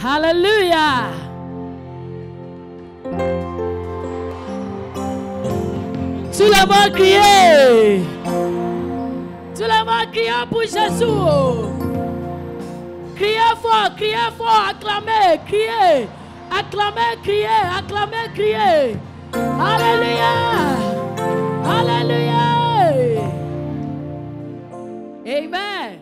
Alléluia. Tout le monde criez. Tout le monde criez pour Jésus. Criez fort, acclamez, criez. Acclamez, criez, acclamez, criez. Alléluia. Alléluia. Amen.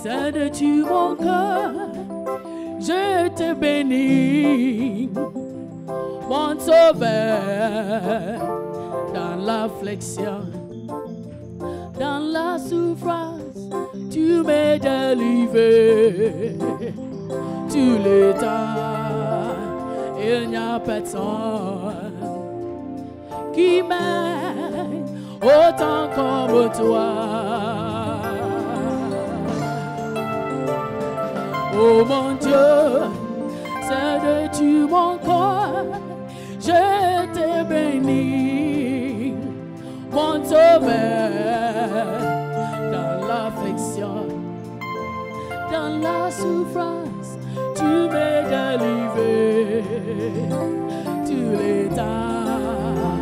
C'est de tu mon cœur, je te bénis, mon sauveur, dans l'affliction, dans la souffrance, tu m'as délivré, tout le temps, il n'y a personne qui m'aime autant comme toi. Oh mon Dieu, c'est de tu mon corps, je te bénis, mon sauveur, dans l'affliction, dans la souffrance, tu m'as délivré, tous les temps,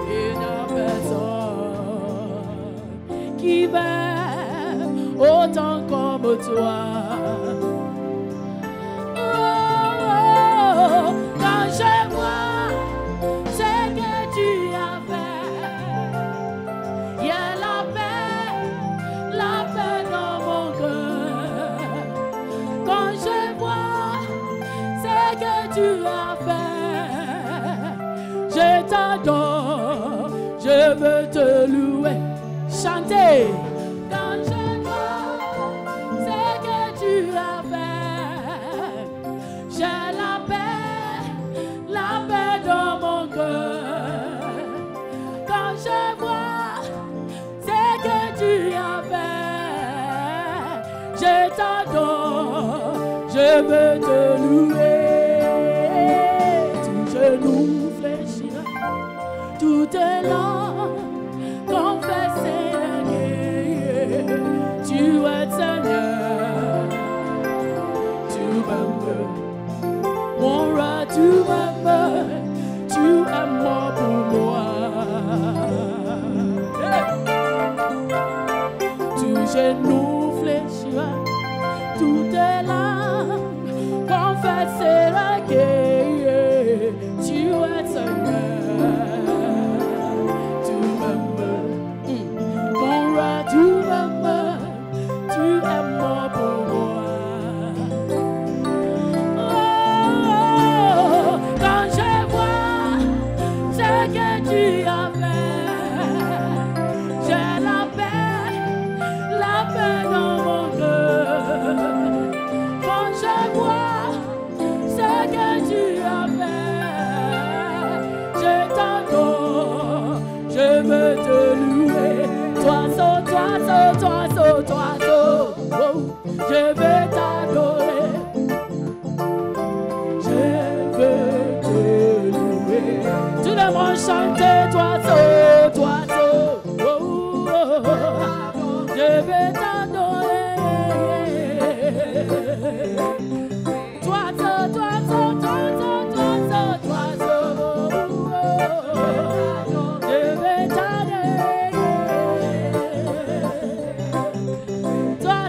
il n'y a personne qui m'aime autant comme toi. Quand je vois ce que tu as fait, il y a la paix dans mon cœur. Quand je vois ce que tu as fait, je t'adore, je veux te louer, chanter. Quand je vois ce que tu as fait, j'ai la paix dans mon cœur. Quand je vois ce que tu as fait, je t'adore, je veux te louer. Tout genou fléchira, tout élan confesser que tu es Seigneur, tu m'aimes. Mon roi, tu m'aimes, tu es mort pour moi. Tout genou fléchira, tout est là, confessera que tu es Seigneur, tu m'aimes. Mon roi, tu m'aimes, tu es mort pour moi. Tu as fait, j'ai la paix dans mon cœur. Quand je vois ce que tu as fait, je t'adore, je veux te louer. Toi, oh, je veux t'adorer, je veux te louer. Tout le monde chante, toi, oh, je vais t'adorer. Toi, je vais t'adorer. Toi.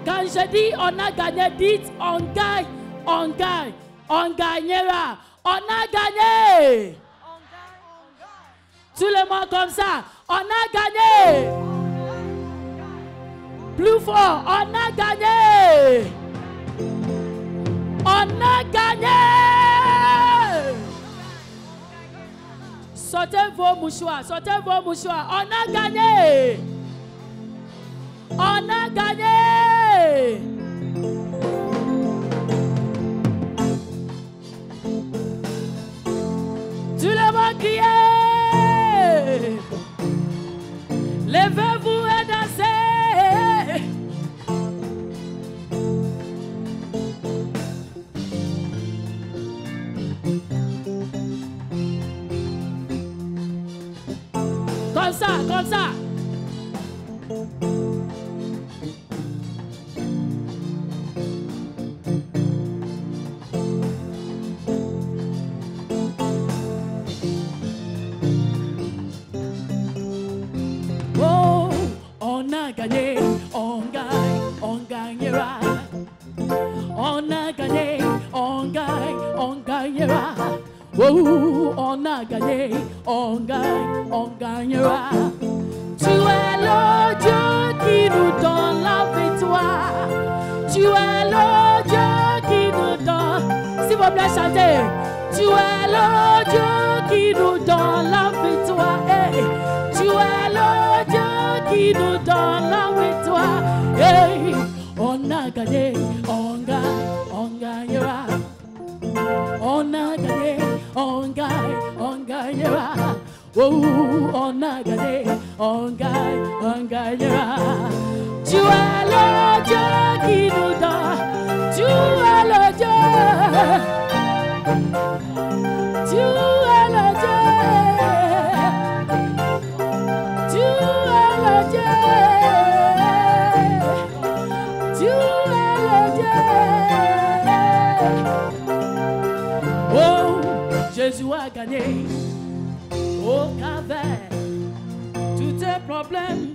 Quand je dis on a gagné, dites on gagne, on gagnera, on a gagné. Tout le monde comme ça, on a gagné. Plus fort, on a gagné. On a gagné. Sortez vos mouchoirs, on a gagné. On a gagné. comme ça. Oh, on a gagné, on gagne, on gagnera. On a gagné, on gagne, on gagnera. Oh, on a gagné, on gagne, on gagnera. Tu es le Dieu qui nous donne la victoire. Tu es le Dieu qui nous donne. S'il vous plaît, chantez. Tu es le Dieu qui nous donne la victoire. Hey. Tu es le Dieu qui nous donne la victoire. Hey. On a gagné, on gagne, on gagnera. On a gagné, on gagne, on gagnera. Oh, on a gagné, on gagne, on gagnera. Tu es le Dieu qui nous donne. Tu es le Dieu. Tu es le Dieu. Tu es le Dieu. Tu es le Dieu. Oh, Jésus a gagné au Calvaire tous tes problèmes.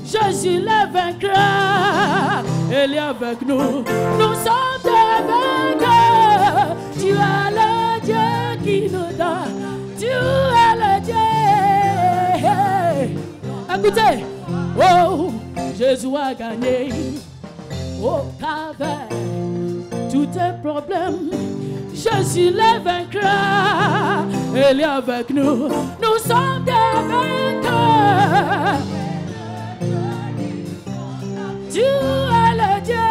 Jésus le vainqueur, il est avec nous. Nous sommes des vainqueurs. Tu es le Dieu qui nous donne. Tu es le Dieu. Écoutez, oh, Jésus a gagné au Calvaire tous tes problèmes. Jésus le vainqueur, il est avec nous. Nous sommes des vainqueurs. Tu es le Dieu.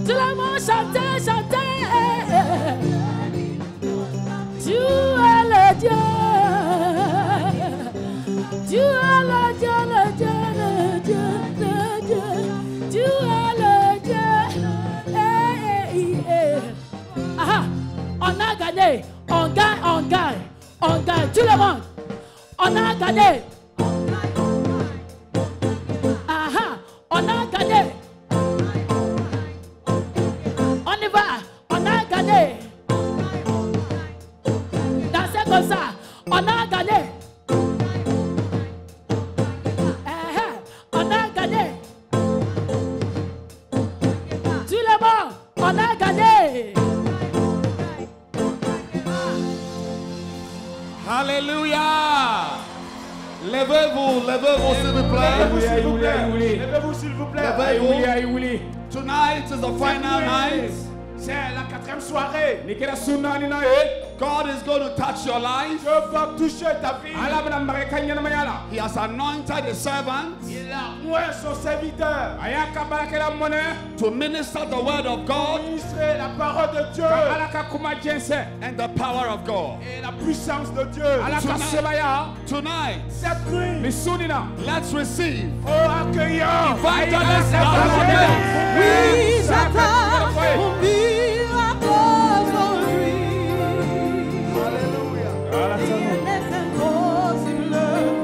Tout le monde chantez, chantez. Tu es le Dieu. Tu es le Dieu, le Dieu, le Dieu, le Dieu. Tu es le Dieu. Hey, hey, hey. Ah, on a gagné. On gagne, on gagne. On gagne. Tout le monde. On a gagné. On a gagné. On y va. On a gagné. Dansez comme ça. On a gagné. On a gagné. Tout le monde. On a gagné. Alléluia. Levez-vous, levez-vous s'il vous plaît. Levez-vous s'il vous plaît. Levez-vous. Tonight is the final night. C'est la 4e soirée. God is going to touch your life. Dieu va toucher ta vie. He has anointed his servant Il a oint son serviteur. to minister the word of God Ministrer la parole de Dieu and the power of God. et la puissance de Dieu. Tonight, Cette nuit, let's receive. oh accueillons. Evangelist Barnabas. Oui, j'attends mon miracle aujourd'hui. Rien n'est impossible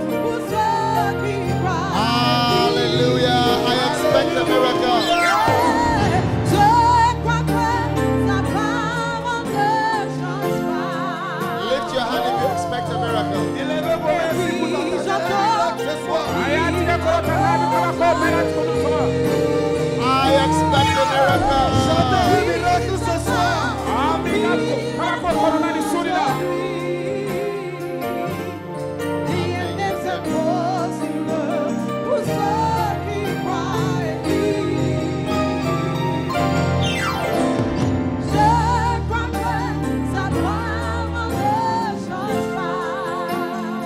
pour ceux qui croient. Hallelujah. I expect a miracle. Je crois que sa parole ne change pas. Lift your hand if you expect a miracle. Oui, j'attends. I expect a miracle. Miracle ce soir. Rien n'est impossible pour ceux qui croient en lui. Je crois que sa parole ne change pas.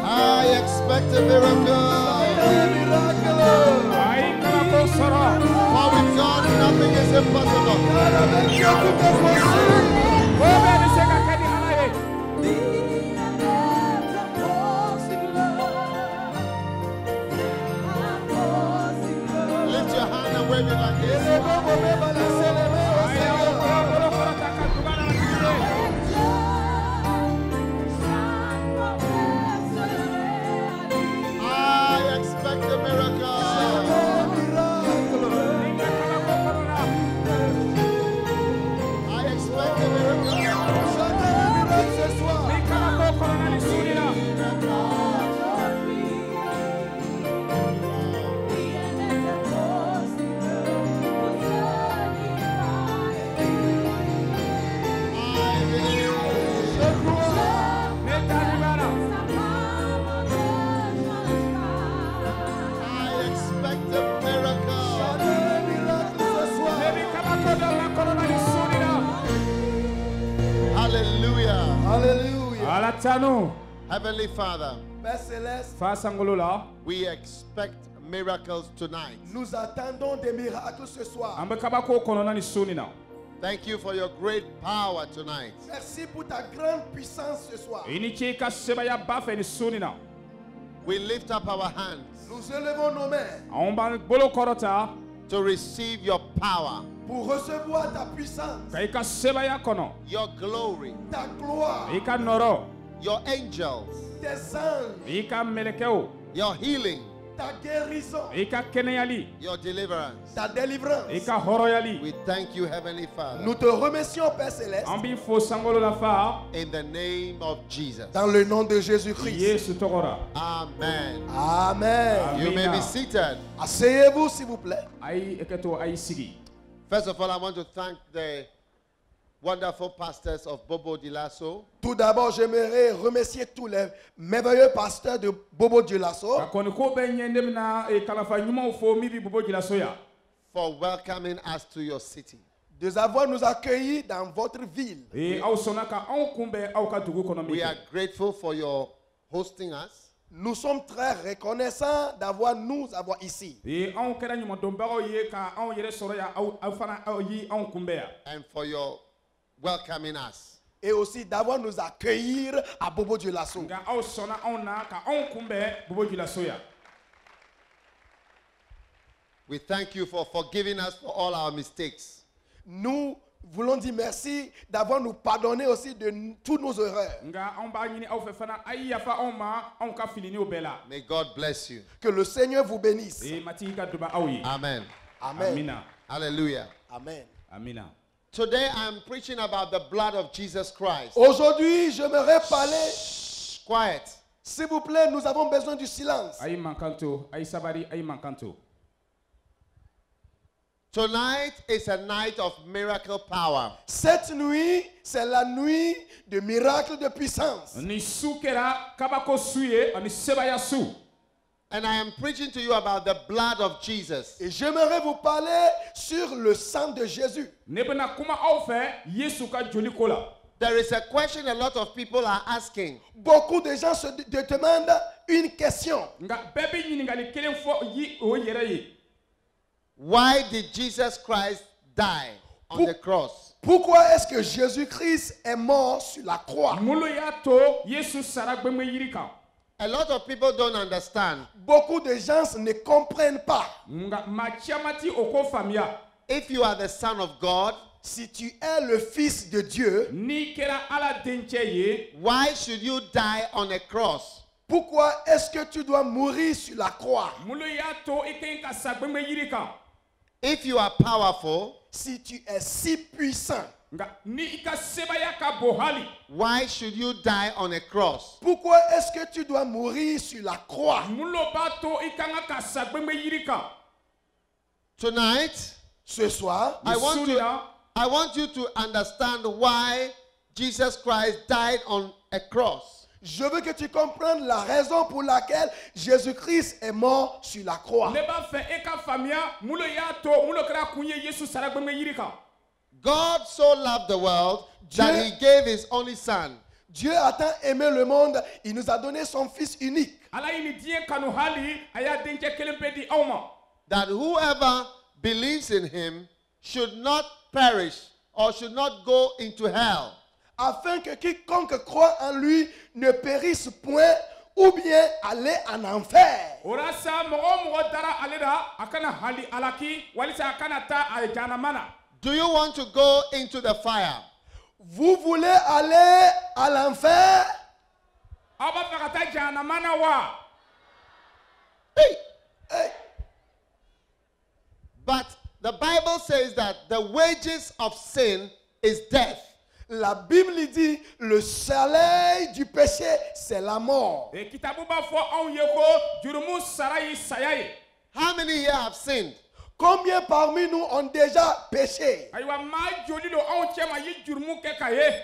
I expect a miracle. For with God, nothing is impossible. Lift your hand and wave it like this. Tatano. Heavenly Father, Père Céleste, Fa sangolo la. we expect miracles tonight. nous attendons des miracles ce soir. Ambe kabako konona ni suni na. Thank you for your great power tonight. Merci pour ta grande puissance ce soir. Ini chika sebaya bafe ni suni na. We lift up our hands Nous élevons nos mains Aomba bolo korota. to receive your power, pour recevoir ta puissance, Kaika sebaya kono. your glory, ta gloire, Ika noro. your angels, tes anges, Ika melekeo. your healing, ta guérison, Ika keneyali. your deliverance. ta délivrance. Ika horoyali. We thank you, Heavenly Father, Nous te remercions, Père Céleste, Ambi fo sangolo la fa. in the name of Jesus. dans le nom de Jésus-Christ. Yesu tokora. Amen. Amen. You may be Amina. seated. Asseyez-vous, s'il vous plaît. Ai eketo ai sigi. First of all, I want to thank the wonderful pastors of Bobo Dilasso Tout d'abord, j'aimerais remercier tous les merveilleux pasteurs de Bobo Dioulasso Akoni ko be nyende na e kalafa nyuma fo mi bi bobo gila soya. for welcoming us to your city. de avoir nous accueillis dans votre ville. E au sonaka au kumbe au ka dugu kono We mi. are grateful for your hosting us. Nous sommes très reconnaissants d'avoir nous avoir ici. E au kera nyuma dombaro ye ka au yere soro ya au fana au yi au kumbe ya. And for your welcoming us. Et aussi d'avoir nous accueillir à Bobo Dioulasso. Nga au sona au na ka au kumbe bobo gila soya. We thank you for forgiving us for all our mistakes. Nous voulons dire merci d'avoir nous pardonné aussi de toutes nos erreurs. Nga au ba nyini au fe fana ai ya fa au ma au ka filini o bela. May God bless you. Que le Seigneur vous bénisse. E mati ka duba au yi. Amen. Amen. Amina. Hallelujah. Amen. Amina. Today I'm preaching about the blood of Jesus Christ. Aujourd'hui, j'aimerais parler. Quiet. S'il vous plaît, nous avons besoin du silence. Ai mankanto, ai sabari, ai mankanto. Tonight is a night of miracle power. Cette nuit, c'est la nuit de miracles de puissance. Ni sukera kabako suye ani sebaya su. And I am preaching to you about the blood of Jesus. Et j'aimerais vous parler sur le sang de Jésus. Nebena kuma au fe Yesu ka joli kola. There is a question a lot of people are asking. Beaucoup de gens se demandent une question. Nga bebe nyingali kelen fo yi o yere yi. Why did Jesus Christ die on the cross? Pourquoi est-ce que Jésus-Christ est mort sur la croix? Mulo ya to Yesu sara gbeme yirika. A lot of people don't understand. Beaucoup de gens ne comprennent pas. Nga machiamati oko famia. If you are the Son of God, Si tu es le Fils de Dieu, Ni kera ala denche ye. why should you die on a cross? pourquoi est-ce que tu dois mourir sur la croix? Mulo ya to iken ka sa gbeme yirika. If you are powerful, Si tu es si puissant, Nga ni ika sebaya ka bohali. why should you die on a cross? pourquoi est-ce que tu dois mourir sur la croix? Mulo ba to ikanga ka sa gbeme yirika. Tonight, Ce soir, I want Sunna. you to understand why Jesus Christ died on a cross. je veux que tu comprennes la raison pour laquelle Jésus-Christ est mort sur la croix. Ne ba fe eka famia mulo ya to mulo kera kunye Yesu sara gbeme yirika. God so loved the world that Dieu- he gave his only son, Dieu a tant aimé le monde, il nous a donné son Fils unique. Ala ini die kanu hali aya denche kelen pe di awma. that whoever believes in him should not perish or should not go into hell, Afin que quiconque croit en lui ne périsse point ou bien aller en enfer. Ora sa mogo dara aleda akana hali alaki walisa akana ta ajana mana. Do you want to go into the fire? Vous voulez aller à l'enfer? Aba fakata jana mana wa. Hey! Hey, But the Bible says that the wages of sin is death. la Bible dit le salaire du péché, c'est la mort. E kitabu ba fo on yeko jurumu sarai sayai. How many here have sinned? Combien parmi nous ont déjà péché? Aywa ma joli lo on chema yi jurumu ke kaye.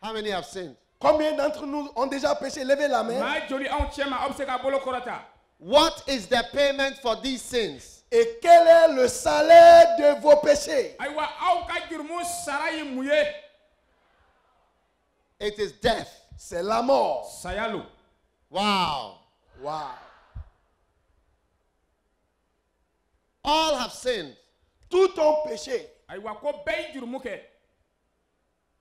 How many have sinned? Combien d'entre nous ont déjà péché? Levez la main. Ma joli on chema obseka bolo korata. What is the payment for these sins? Et quel est le salaire de vos péchés? Aywa au ka jurumu sarai muye. It is death. C'est la mort. saya lo. Wow. Wow. All have sinned. Tout ont péché. ayiwa ko bɛɛ ye jurumu kɛ.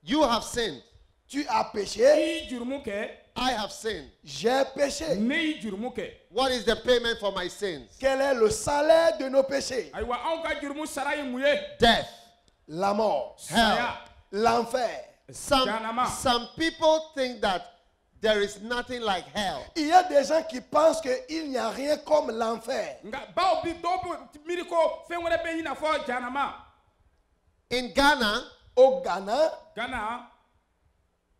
You have sinned. Tu as péché. i ye jurumu kɛ. I have sinned. J'ai péché. ne ye jurumu kɛ. What is the payment for my sins? Quel est le salaire de nos péchés? ayiwa anw ka jurumu sara ye mun ye. Death. La mort. Hell. saya. L'enfer. Some people think that there is nothing like hell. Il y a des gens qui pensent qu'il n'y a rien comme l'enfer. nka bawo bi dɔw bɛ miiri ko fɛn wɛrɛ bɛ yen i n'a fɔ jahanama. In Ghana, Au Ghana, Ghana.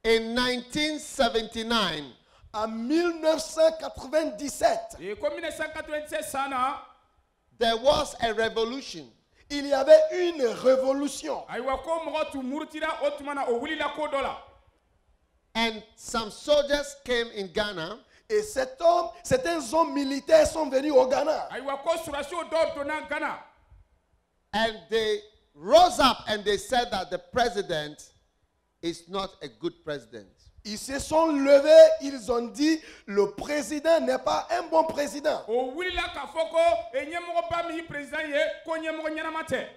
in 1979, en 1997, ko 1997 san na. there was a revolution. il y avait une révolution. ayiwa ko mɔgɔ tun murutira o tuma na o wulila ko dɔ la. And some soldiers came in Ghana Et certains hommes militaires sont venus au Ghana. ayiwa ko surasiw dɔw donna Ghana. and they rose up and they said that the president is not a good president. Ils se sont levés, ils ont dit, le président n'est pas un bon président. o wulila k'a fɔ ko ɲɛmɔgɔba min ye président ye ko ɲɛmɔgɔ ɲɛnama tɛ.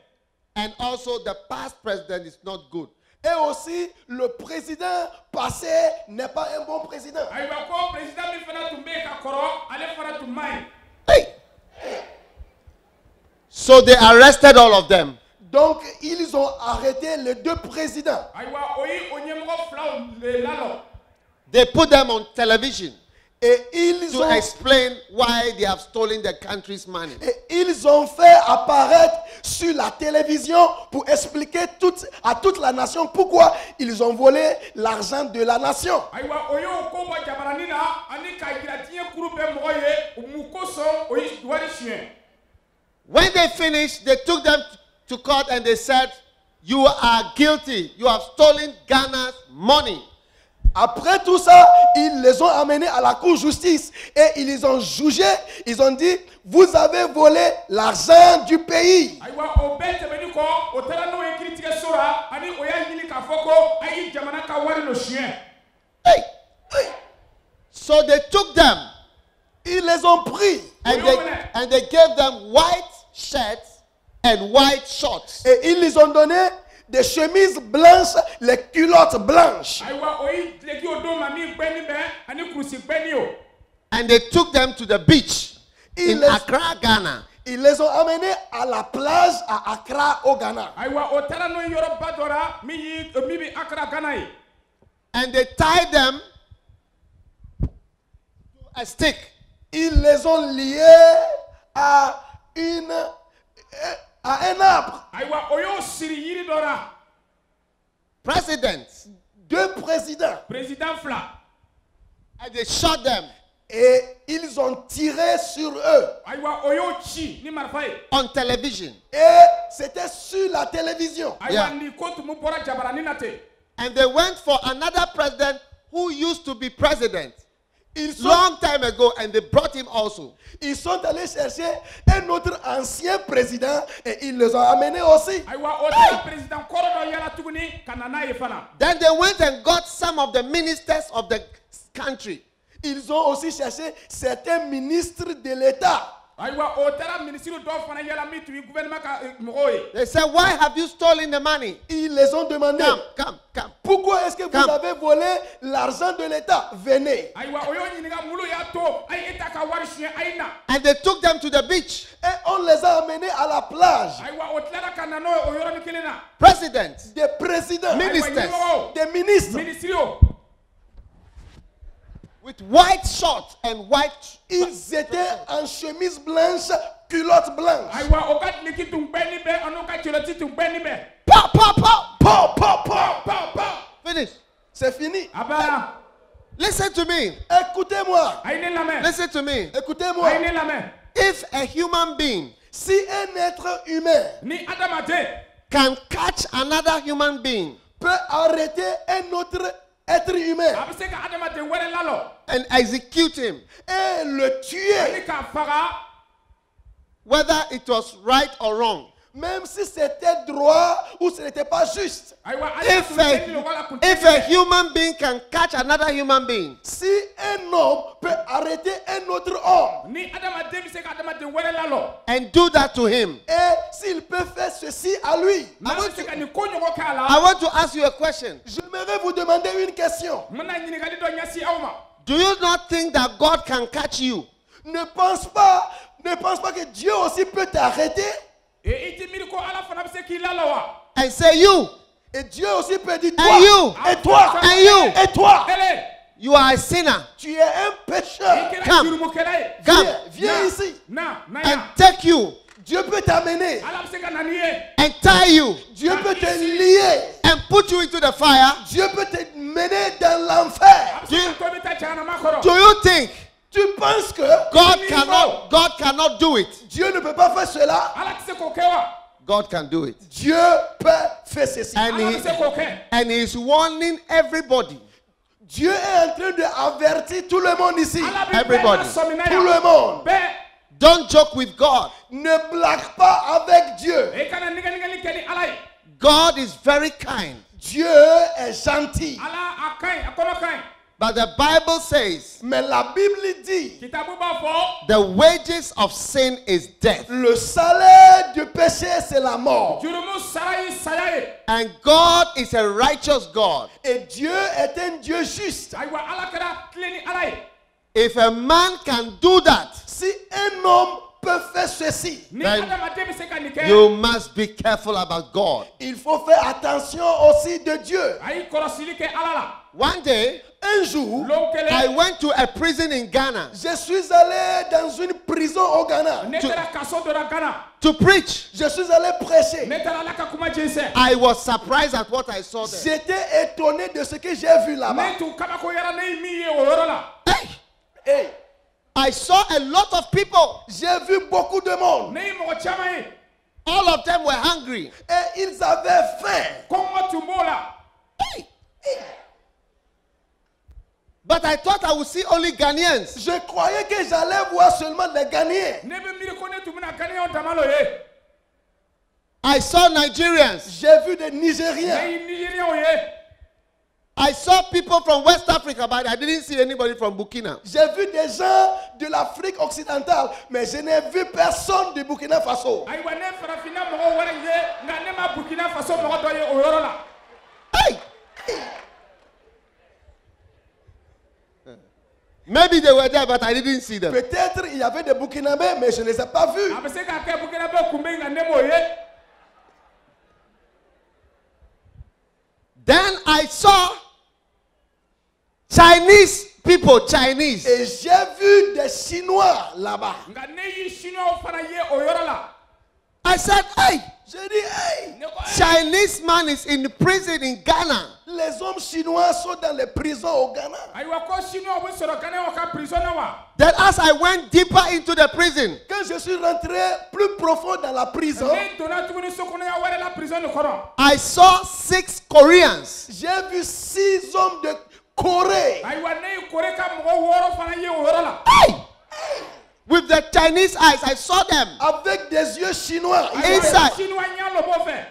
And also the past president is not good. Et aussi, le président passé n'est pas un bon président. ayiwa ko président min fana tun bɛ yen ka kɔrɔ ale fana tun man ɲi. Hey! So they arrested all of them. Donc, ils ont arrêté les deux présidents. ayiwa o ye o ɲɛmɔgɔ filaw le lalɔ. They put them on television Et ils to ont, explain why they have stolen the country's money. fait apparaître sur la télévision pour expliquer à toute la nation pourquoi ils ont volé l'argent de la nation. ayiwa o y'o ko bɔ jabarani na ani k'a jira diɲɛ kuru bɛɛ mɔgɔ ye mun kosɔn o ye wari suɲɛ. When they finished, they took them to court and they said, "You are guilty. You have stolen Ghana's money." Après tout ça, ils les ont amenés à la cour de justice et ils les ont jugés. Ils ont dit, vous avez volé l'argent du pays. ayiwa o bɛɛ tɛmɛni kɔ o taara n'o ye kiiritigɛ so la ani o y'a ɲini k'a fɔ ko a ye jamana ka wari lo suɲɛ. Hey! Hey! So they took them Ils les ont pris and they gave them white shirts and white shorts. et ils les ont donné des chemises blanches, les culottes blanches. ayiwa o ye dileki o don ma min gbɛni bɛ ani kurusi gbɛni o. And they took them to the beach in les- Accra, Ghana. Ils les ont amenés à la plage à Accra, au Ghana. ayiwa o taara n'o ye yɔrɔba dɔ la min bɛ Accra Ghana ye. And they tied them to a stick. Ils les ont liés à un arbre. ayiwa o y'o siri yiri dɔ la. Presidents. Deux présidents. président fila. And they shot them Et ils ont tiré sur eux. ayiwa o y'o ci ni marifa ye. on television. Et c'était sur la télévision. ayiwa Yeah. nin ko tun bɔra jabarani na ten. And they went for another president who used to be president Ils sont, long time ago, and they brought him also. ils sont allés chercher un autre ancien président et ils les ont amenés aussi. ayiwa o taara président kɔrɔ dɔ yala tuguni ka na n'a ye fana. Then they went and got some of the ministers of the country. Ils ont aussi cherché certains ministres de l'État. ayiwa o taara minisiri dɔw fana yala min tun ye gouvernement ka mɔgɔw ye. They said, "Why have you stolen the money? Ils les ont demandé, Come. pourquoi est-ce que vous Come. avez volé l'argent de l'État? Venez. ayiwa o y'o ɲininka mulu y'a to a ye e ta ka wari suɲɛ a ye na. And they took them to the beach. Et on les a amenés à la plage. ayiwa o tilara ka na n'o ye o yɔrɔnin kelen na. Presidents, Des présidents, Ministres. ayiwa ɲɛmɔgɔw des ministres. minisiri o. with white shorts and white. Ils étaient en chemise blanche, culotte blanche. ayiwa o ka dileki tun gbɛni bɛ ani o ka cɛlɛti tun gbɛni bɛ. Pow, pow, pow. Pow, pow, pow. paw paw. Finish. C'est fini. a banna. Listen to me. Écoutez-moi. a ye ne lamɛn. Listen to me. a ye Écoutez-moi. ne lamɛn. If a human being Si un être humain ni adamaden can catch another human being peut arrêter un autre être a humain bɛ se ka adamaden wɛrɛ lalɔ and execute him, et le tuer, ani k'a faga whether it was right or wrong, même si c'était droit ou ce n'était pas juste. ayiwa If a human being can catch another human being, Si un homme peut arrêter un autre homme, ni adamaden bɛ se ka adamaden wɛrɛ lalɔ and do that to him, et s'il peut faire ceci à lui, n'a bɛ se ka nin ko ɲɔgɔn k'a la I want to ask you a question. j'aimerais vous demander une question. n bɛna ɲininkali dɔ ɲɛsin aw ma. Do you not think that God can catch you? Ne pense pas que Dieu aussi peut t'arrêter. i ti miiri ko ala fana bɛ se k'i lalɔ wa. And say, you, Et Dieu aussi peut dire And you. toi, et toi, And you. et toi, ele you are a sinner. tu es un i pécheur. kɛra Come. jurumukɛla ye. Come Viens ici. na and yan take you Dieu peut t'amener. ala bɛ se ka na n'i ye. and tie you Dieu peut te lier. and put you into the fire. Dieu peut te mener dans l'enfer. a bɛ se ka to bɛ taa jahanama kɔrɔ. Do you think Tu penses que God cannot do it? Dieu ne peut pas faire cela? ala tɛ se k'o kɛ wa. God can do it. Dieu peut faire ceci. And ala bɛ se k'o kɛ. and he is warning everybody. Dieu est en train d'avertir tout le monde ici. ala bɛ Everybody. bɛɛ lasɔmina Tout le yan. monde. bɛɛ Don't joke with God. Ne blague pas avec Dieu. i kana nigɛnigɛli kɛ ni ala ye. God is very kind. Dieu est gentil. ala a ka ɲi a kɔnɔ ka ɲi. But the Bible says Mais la Bible dit, kitabu b'a fɔ. the wages of sin is death. le salaire du péché, c'est la mort. jurumu sara ye saya ye. And God is a righteous God. Et Dieu est un Dieu juste. ayiwa ala kɛra tile ni ala ye. If a man can do that, Si un homme peut faire ceci, ni Then adamaden bɛ se ka nin kɛ. you must be careful about God. il faut faire attention aussi de Dieu. a y'i kɔlɔsili kɛ ala la. One day, Un jour, lon I kelen. went to a prison in Ghana je suis allé dans une prison au Ghana. ne taara kaso dɔ la gana. to preach. Je suis allé prêcher. ne taara ala ka kuma jɛnsɛn. I was surprised at what I saw there. J'étais étonné de ce que j'ai vu là-bas. ne tun kabakoyara ne ye min ye o yɔrɔ la. Hey, Hey, I saw a lot of people. j'ai vu beaucoup de monde. ne ye mɔgɔ caman ye. All of them were hungry. Et ils avaient faim. kɔngɔ tun b'o la. Hey. But I thought I would see only Ghanaians. Je croyais que j'allais voir seulement les Ghanéens. ne bɛ miiri ko ne tun bɛna ganiyɛnw dama lo ye. I saw Nigerians. J'ai vu des ne Nigériens. ye nigérienw ye. I saw people from West Africa, but I didn't see anybody from Burkina. J'ai vu des gens de l'Afrique occidentale, mais je n'ai vu personne du Burkina Faso. ayiwa ne farafinna mɔgɔ wɛrɛ ye nka ne ma burkina faso mɔgɔ dɔ ye o yɔrɔ la. Hey! Maybe they were there, but I didn't see them. Peut-être il y avait des Burkinabés, mais je ne les ai pas vus. a bɛ se k'a kɛ burkina bɛ kun bɛ yen nka ne m'o ye. Then I saw Chinese people, Chinese. Et j'ai vu des Chinois là-bas. nka ne y'i siniwaw fana ye o yɔrɔ la. I said, hey, J'ai dit, hey, ne ko Chinese man is in prison in Ghana. les hommes chinois sont dans les prisons au Ghana. ayiwa ko siniwaw bɛ sɔrɔ ganiyɛnw ka prison na wa. Then as I went deeper into the prison, Quand je suis rentré plus profond dans la prison, ne donna tuguni so kɔnɔya wɛrɛ la prison nin kɔnɔ. I saw 6 Koreans. j'ai vu 6 hommes de Corée ayiwa ne ye kore ka mɔgɔ 6 fana ye o yɔrɔ la. Hey! With the Chinese eyes, I saw them. avec des yeux chinois. Inside. siniwa ɲa lobɔ fɛ.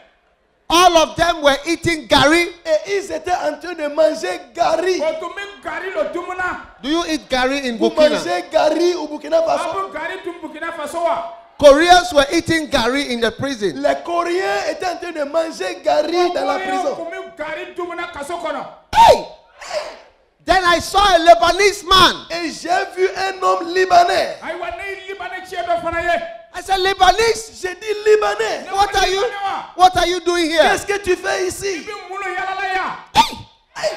All of them were eating gari. Et ils étaient en train de manger gari. o tun bɛ gari lo dumuna. Do you eat gari in Vous Burkina? mangez gari au Burkina a Faso. bɛ gari dun burkina faso wa. Koreans were eating gari in the prison. Les Coréens étaient en train de manger gari dans la Koreaw prison. tun bɛ gari dumuna kaso kɔnɔ. Hey! Then I saw a Lebanese man. Et j'ai vu un homme libanais. ayiwa ne ye libanɛ cɛ dɔ fana ye. I said, Lebanese, J'ai dit libanais. what are you doing here? Qu'est-ce que tu fais i ici? bɛ mun lo yalala yan.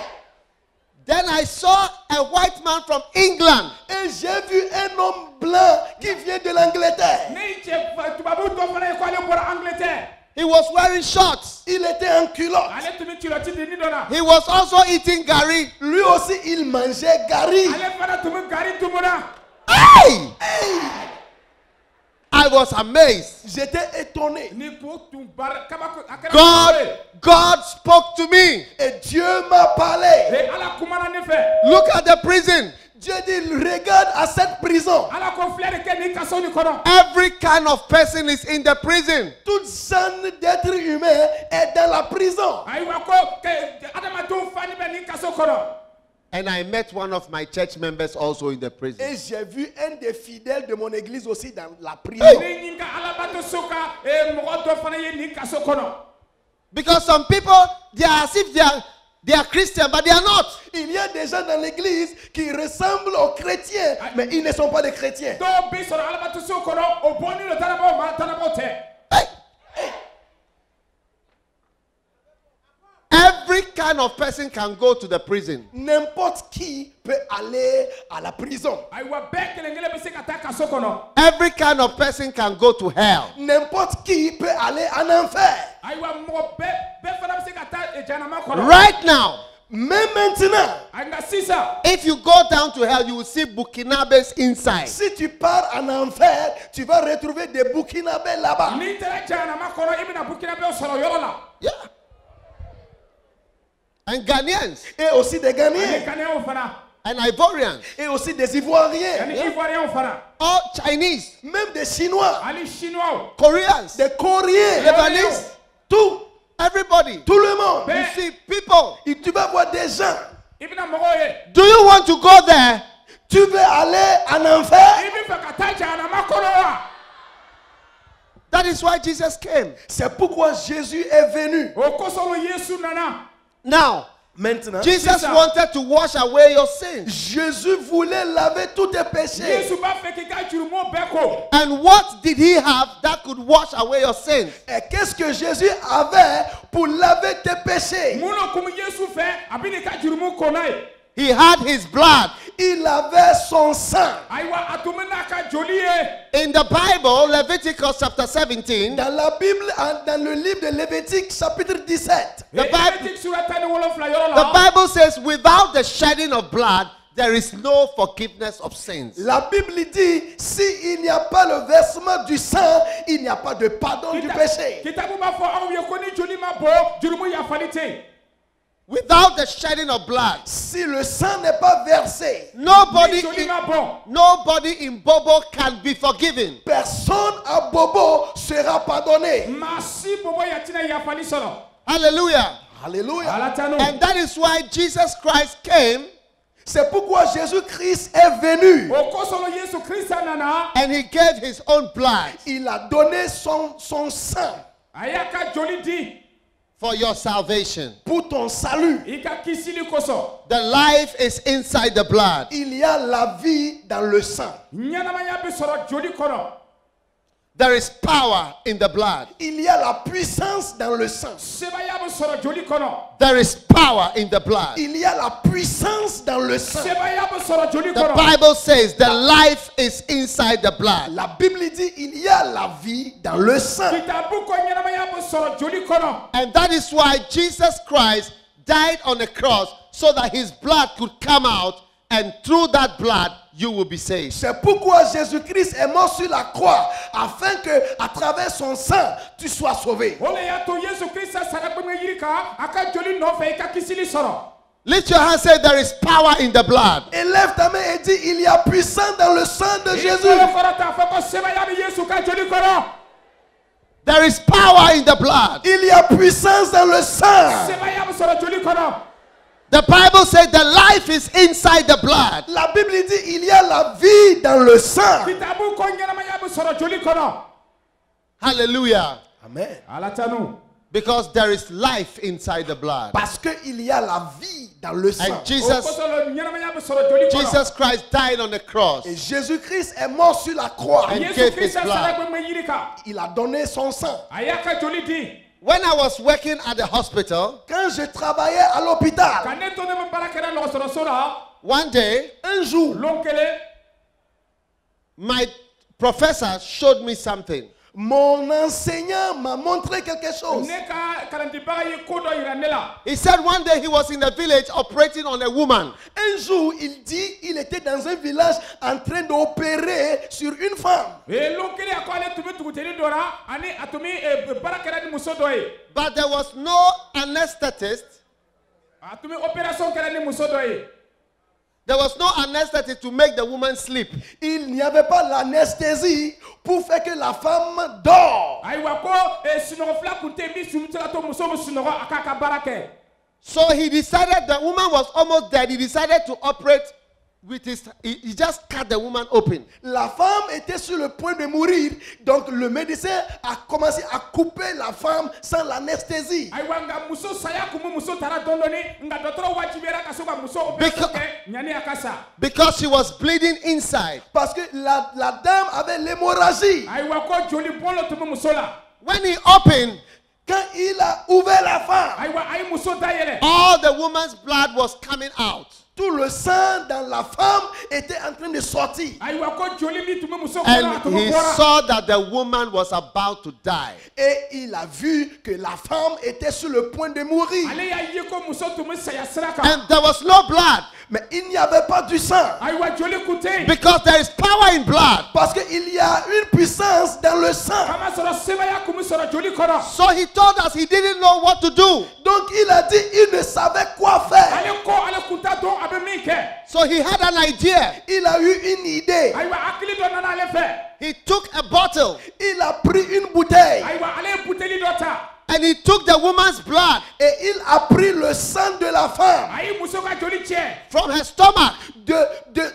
Then I saw a white man from England. Et j'ai vu un homme blanc qui vient de l'Angleterre. ne ye cɛ tubabu dɔ fana ye ko ale bɔra angleterre. He was wearing shorts. Il était en culotte. ale tun bɛ culɔti di ni dɔ la. He was also eating gari. Lui aussi, il mangeait gari. ale fana tun bɛ gari dumuna. Hey! I was amazed. J'étais étonné. ni ko tun bara kabako a kɛra kabako ye. God spoke to me. Et Dieu m'a parlé. ala kumana ne fɛ. Look at the prison. Dieu dit, regarde à cette prison. ala ko filɛ de kɛ nin kaso nin kɔnɔ. Every kind of person is in the prison. Toute genre d'être humain est dans la prison. ayiwa ko adamadenw fani bɛ nin kaso kɔnɔ. And I met one of my church members also in the prison. Et j'ai vu un des fidèles de mon église aussi dans la prison. ni ɲin ka alabato so ka mɔgɔ dɔ fana ye nin kaso kɔnɔ. Because some people, they are as if they are Christian, but they are not. Il y a des gens dans l'église qui ressemblent aux chrétiens, mais ils ne sont pas des chrétiens. dɔw bi sɔrɔ alabato so kɔnɔ o bɔnnen don tanabaw ma tanabaw tɛ. Every kind of person can go to the prison. N'importe qui peut aller à la prison. ayiwa bɛɛ kelen kelen bɛ se ka taa kaso kɔnɔ. Every kind of person can go to hell. N'importe qui peut aller en enfer. ayiwa mɔgɔ bɛɛ fana bɛ se ka taa janama kɔnɔ. Right now, Mais maintenant, nka sisan. if you go down to hell, you will see Burkinabes inside. si tu pars en enfer, tu vas retrouver des Burkinabés là-bas. n'i taara janama kɔnɔ i bɛna burkinabɛw sɔrɔ yɔrɔ la. Yeah. And Ghanaians Et aussi des ani Ghanéens. kanɛw fana and Ivorians, Et aussi des Ivoiriens. ani ivoiriyɛnw fana all Chinese, Même des Chinois. ani chinois. Koreans, Des Coréens. Lebanese, Tout. everybody. Tout le monde. You see people. Et tu vas voir des gens. i bɛna mɔgɔw ye. Do you want to go there? Tu veux aller en i enfer? bɛ fɛ ka taa janama kɔnɔ wa. That is why Jesus came. C'est pourquoi Jésus est venu. o kosɔn yesu nana. Now, Maintenant, Jesus ça. wanted to wash away your sins. Jésus voulait laver tous tes péchés. yesu b'a fɛ k'i ka jurumu bɛɛ ko. And what did he have that could wash away your sins? Et qu'est-ce que Jésus avait pour laver tes péchés? mun na kun yesu fɛ a bɛ n'i ka jurumu ko n'a ye. He had his blood. Il avait son sang. ayiwa a tun bɛ n'a ka joli ye. In the Bible, Leviticus chapter 17, Dans la Bible, dans le livre de Lévitique, chapitre 17, The Bible- Lévitique sura 17 yɔrɔ the la. Bible says, without the shedding of blood, there is no forgiveness of sins. la Bible dit, s'il n'y a pas le versement du sang, il n'y a pas de pardon du péché. kitabu b'a fɔ aw ye ko ni joli ma bɔ jurumu yafali tɛ. Without the shedding of blood, Si le sang n'est pas versé, nobody ni joli in, ma bɔ. nobody in Bobo can be forgiven. personne à Bobo sera pardonné. maa si bɔbɔ yatina yafali sɔrɔ. Alléluia. ala tanu. And that is why Jesus Christ came C'est pourquoi Jésus-Christ est venu. o kosɔn yesu krista nana. and he gave his own blood Il a donné son sang a y'a ka joli di. for your salvation. pour ton salut. i ka kisili kosɔn. The life is inside the blood. Il y a la vie dans le sang. ɲɛnamaya bɛ sɔrɔ joli kɔnɔ. There is power in the blood. Il y a la puissance dans le sang. sebaya bɛ sɔrɔ joli kɔnɔ. There is power in the blood. Il y a la puissance dans le sang. sebaya bɛ sɔrɔ joli The kɔnɔ. Bible says the life is inside the blood. La Bible dit il y a la vie dans le sang. kitabu ko ɲɛnamaya bɛ sɔrɔ joli kɔnɔ. And that is why Jesus Christ died on the cross so that his blood could come out, and through that blood you will be saved. C'est pourquoi Jésus-Christ est mort sur la croix afin que à travers son sang tu sois sauvé. o le y'a to yesu krista sara gbɛngɛ yiri kan a ka joli nɔfɛ i ka kisili sɔrɔ. Lift your hand and say there is power in the blood. Élève ta main et dis il y a puissance dans le sang de i Jésus. bolo kɔrɔ ta fɔ ko sebaya bɛ yesu ka joli kɔrɔ. There is power in the blood. Il y a puissance dans le sang. sebaya bɛ sɔrɔ joli kɔnɔ. The Bible says the life is inside the blood. La Bible dit il y a la vie dans le sang. kitabu ko ɲɛnamaya bɛ sɔrɔ joli kɔnɔ. Hallelujah. Amen. ala tanu. Because there is life inside the blood. Parce qu'il y a la vie dans le sang. And o Jesus kosɔn ɲɛnamaya bɛ sɔrɔ joli kɔnɔ. Jesus Christ died on the cross. Et Jésus-Christ est mort sur la croix. And yesu gave his krista blood. sara gbɛngɛ yiri kan Il a donné son sang. a y'a ka joli di. When I was working at the hospital, Quand je travaillais à l'hôpital, ka ne to ne bɛ baara kɛra dɔgɔtɔrɔso la. one day un jour, lon kelen. my professor showed me something. mon enseignant m'a montré quelque chose. ne ka kalandibaga ye ko dɔ yira ne la. He said one day he was in the village operating on a woman. Un jour, il dit il était dans un village en train d'opérer sur une femme. lon kelen a ko ale tun bɛ dugutigi dɔ la ani a tun bɛ baara kɛra ni muso dɔ ye. But there was no anesthetist. a tun bɛ opération kɛra ni muso dɔ ye. There was no anesthetic to make the woman sleep. Il n'y avait pas l'anesthésie pour faire que la femme dort. Ayiwa ko sinɔgɔ fila kun tɛ min sun tɛ ka to muso min sunɔgɔ a k'a ka baara kɛ. So he decided, the woman was almost dead. He decided to operate with his, he just cut the woman open. La femme était sur le point de mourir, donc le médecin a commencé à couper la femme sans l'anesthésie. Ayiwa nga muso saya kun muso taara dɔɔni nga dɔgɔtɔrɔ wajibiyara ka so ka muso opération kɛ ɲani a ka sa. Because she was bleeding inside. Parce que la dame avait l'hémorragie. Ayiwa ko joli bɔn lo tun bɛ muso la. When he opened, Quand il a ouvert la femme, Ayiwa a ye muso dayɛlɛ. all the woman's blood was coming out. tout le sang dans la femme était en train de sortir. Ayiwa ko joli min tun bɛ muso kɔnɔ a And tun he bɛ bɔra. saw that the woman was about to die. Et il a vu que la femme était sur le point de mourir. Ale y'a ye ko muso tun bɛ saya sira kan. And there was no blood. Mais il n'y avait pas du sang. Ayiwa joli kun tɛ yen. Because there is power in blood. Parce qu'il y a une puissance dans le sang. Kama sɔrɔ sebaya kun bɛ sɔrɔ joli kɔrɔ. So he told us he didn't know what to do. Donc il a dit il ne savait quoi faire. Ale ko ale kun t'a dɔn a bɛ min kɛ. So he had an idea. Il a eu une idée. Ayiwa hakili dɔ nana ale fɛ. He took a bottle Il a pris une bouteille Ayiwa ale ye buteli dɔ ta. and he took the woman's blood et il a pris le sang de la femme, A ye muso ka joli cɛ. from her stomach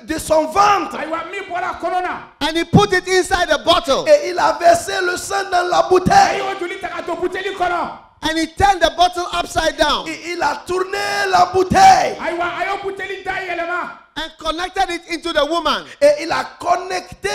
de son ventre, Ayiwa min bɔra kɔnɔ na. and he put it inside the bottle. et il a versé le sang dans la A ye bouteille. o joli ta ka don buteli kɔnɔ. And he turned the bottle upside down Et il a tourné la bouteille Ayiwa a ye buteli da yɛlɛma. and connected it into the woman. et il a connecté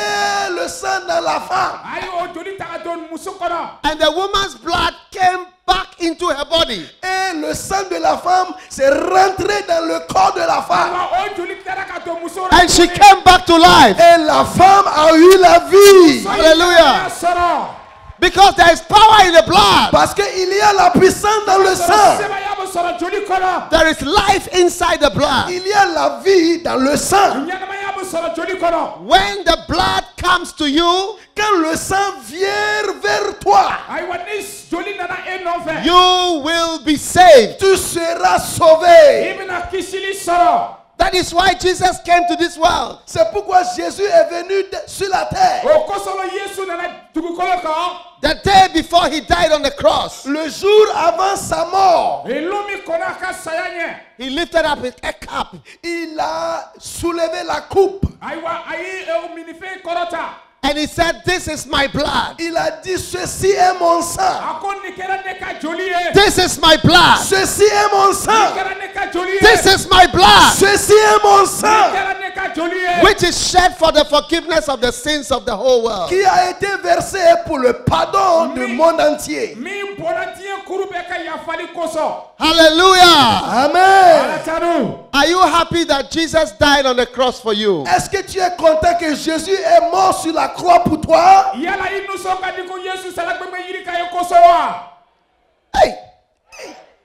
le sang dans la femme. A ye o joli ta ka don muso kɔnɔ. And the woman's blood came back into her body. Et le sang de la femme s'est rentré dans le corps de la femme. Ayiwa o joli taara ka don muso la. And she came back to life. Et la femme a eu la vie. Hallelujah. Sɔrɔ. Because there is power in the blood. Parce qu'il y a la puissance dans le sang. Sebaya bɛ sɔrɔ joli kɔnɔ. There is life inside the blood. Il y a la vie dans le sang. Ɲɛnamaya bɛ sɔrɔ joli kɔnɔ. When the blood comes to you, Quand le sang vient vers toi, Ayiwa ni joli nana e nɔfɛ. you will be saved. tu seras I sauvé. bɛna kisili sɔrɔ. That is why Jesus came to this world. C'est pourquoi Jésus est venu sur la terre. O kosɔn Yesu nana dugukolo kan. The day before he died on the cross, Le jour avant sa mort, Elu min kɔnɔ a ka saya ɲɛ. he lifted up a cup il a soulevé la coupe. Ayiwa a ye minifɛn kɔrɔta. and he said, "This is my blood. Il a dit, ceci est mon sang. A ko nin kɛra ne ka joli ye. This is my blood. Ceci est mon Nin sang. kɛra ne ka joli ye. This is my blood, Ceci est mon Nin sang kɛra ne ka joli ye. which is shed for the forgiveness of the sins of the whole world." qui a été versé pour le pardon du monde entier. Min bɔra diɲɛ kuru bɛɛ ka yafali kosɔn. Hallelujah. Amen. Ala tanu. Are you happy that Jesus died on the cross for you? Est-ce que tu es content que Jésus est mort sur la croix pour toi? Yala i nusɔn ka di ko Yesu sara gbɛgbɛ yiri ka ye kosɔn wa. Hey,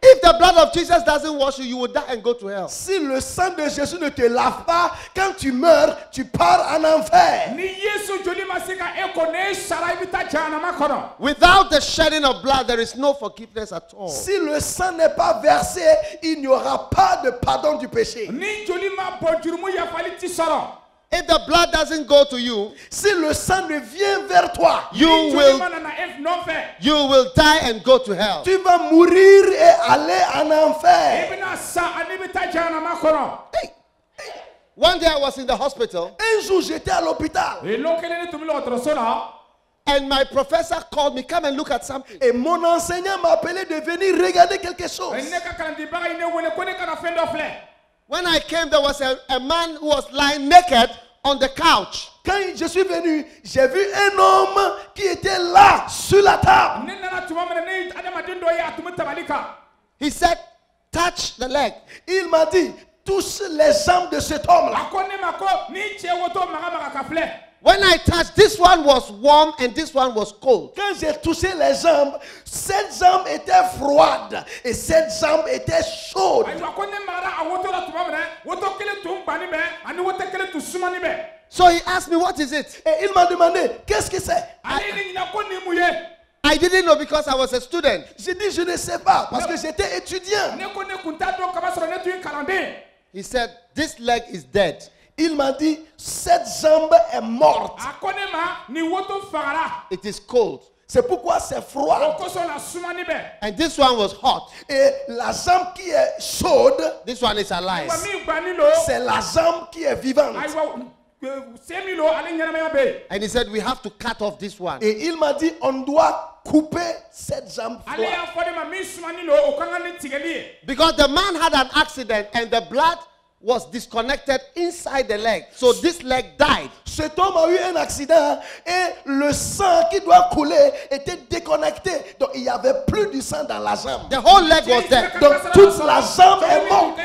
If the blood of Jesus doesn't wash you, you will die and go to hell. si le sang de Jésus ne te lave pas, quand tu meurs, tu pars en enfer. Ni Yesu joli ma se ka e ko ne sara i bɛ taa jahanama kɔnɔ. Without the shedding of blood, there is no forgiveness at all. Si le sang n'est pas versé, il n'y aura pas de pardon du péché. Ni joli ma bɔn jurumu yafali ti sɔrɔ. If the blood doesn't go to you, Si le sang ne vient vers toi, you Ni joli will ma nana e nɔfɛ. you will die and go to hell. tu vas mourir et aller en I enfer. bɛna sa ani bɛ taa jahanama kɔnɔ. One day I was in the hospital Un jour, j'étais à l'hôpital Elo kelen ni tun bɛ dɔgɔtɔrɔso la. and my professor called me, "Come and look at something." et mon enseignant m'a appelé de venir regarder quelque chose. Ne ka kalandibaga yi ne wele ko ne kana fɛn dɔ filɛ. When I came, there was a man who was lying naked on the couch. Quand je suis venu, j'ai vu un homme qui était là, sur la table. Ne nana tuma min na ne adamaden dɔ ye a tun bɛ tabali kan. He said, "Touch the leg." Il m'a dit, touche les jambes de cet homme-là. A ko ne ma ko ni cɛ woto maga ka filɛ. When I touched, this one was warm and this one was cold. Quand j'ai touché les jambes, cette jambe était froide et cette jambe était chaude. Ayiwa ko ne magara a woto la tuma min na woto kelen tun gbani bɛ ani woto kelen tun sumani bɛ. So he asked me, "What is it?" Et il m'a demandé, qu'est-ce que c'est? Ale ye ne ɲininka ko nin mun ye. I didn't know because I was a student. J'ai dit, je ne sais pas, parce que j'étais étudiant. Ne ko ne kun t'a dɔn kaba sɔrɔ ne tun ye kalanden. He said, this leg is dead. Il m'a dit, cette jambe est morte. akonema ni woto fagara It is cold. C'est pourquoi c'est froid. okoso la sumani be And this one was hot. Et la jambe qui est chaude, This one is alive. wa mi gbani lo c'est la jambe qui est vivante. aywa semi lo ale nyama be And he said, we have to cut off this one. Et il m'a dit, on doit couper cette jambe ale froide. ya fode ma mi sumani lo okanga ni tigeli Because the man had an accident and the blood was disconnected inside the leg. So this leg died. Cet homme a eu un accident et le sang qui doit couler était déconnecté. Donc il n'y avait plus du sang dans la jambe. The whole leg was dead. Donc toute la jambe est morte.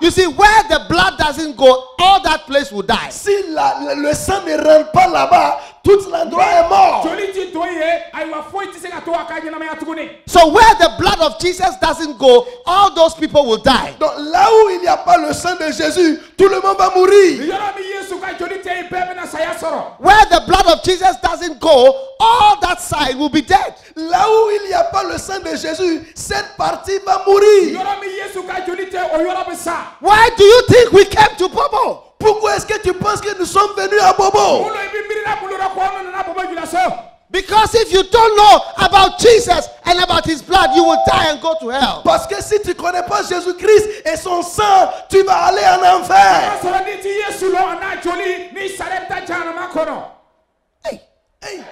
You see, where the blood doesn't go, all that place will die. Si le sang ne rentre pas là-bas, tout l'endroit est mort. So where the blood of Jesus doesn't go, all those people will die. Donc là où il n'y a pas le sang de Jésus, tout le monde va mourir. Where the blood of Jesus doesn't go, all that side will be dead. Là où il n'y a pas le sang de Jésus, cette partie va mourir. Why do you think we came to Bobo? Pourquoi est-ce que tu penses que nous sommes venus à Bobo? Because if you don't know about Jesus and about his blood, you will die and go to hell. Parce que si tu ne connais pas Jésus-Christ et son sang, tu vas aller en enfer. Hey, hey.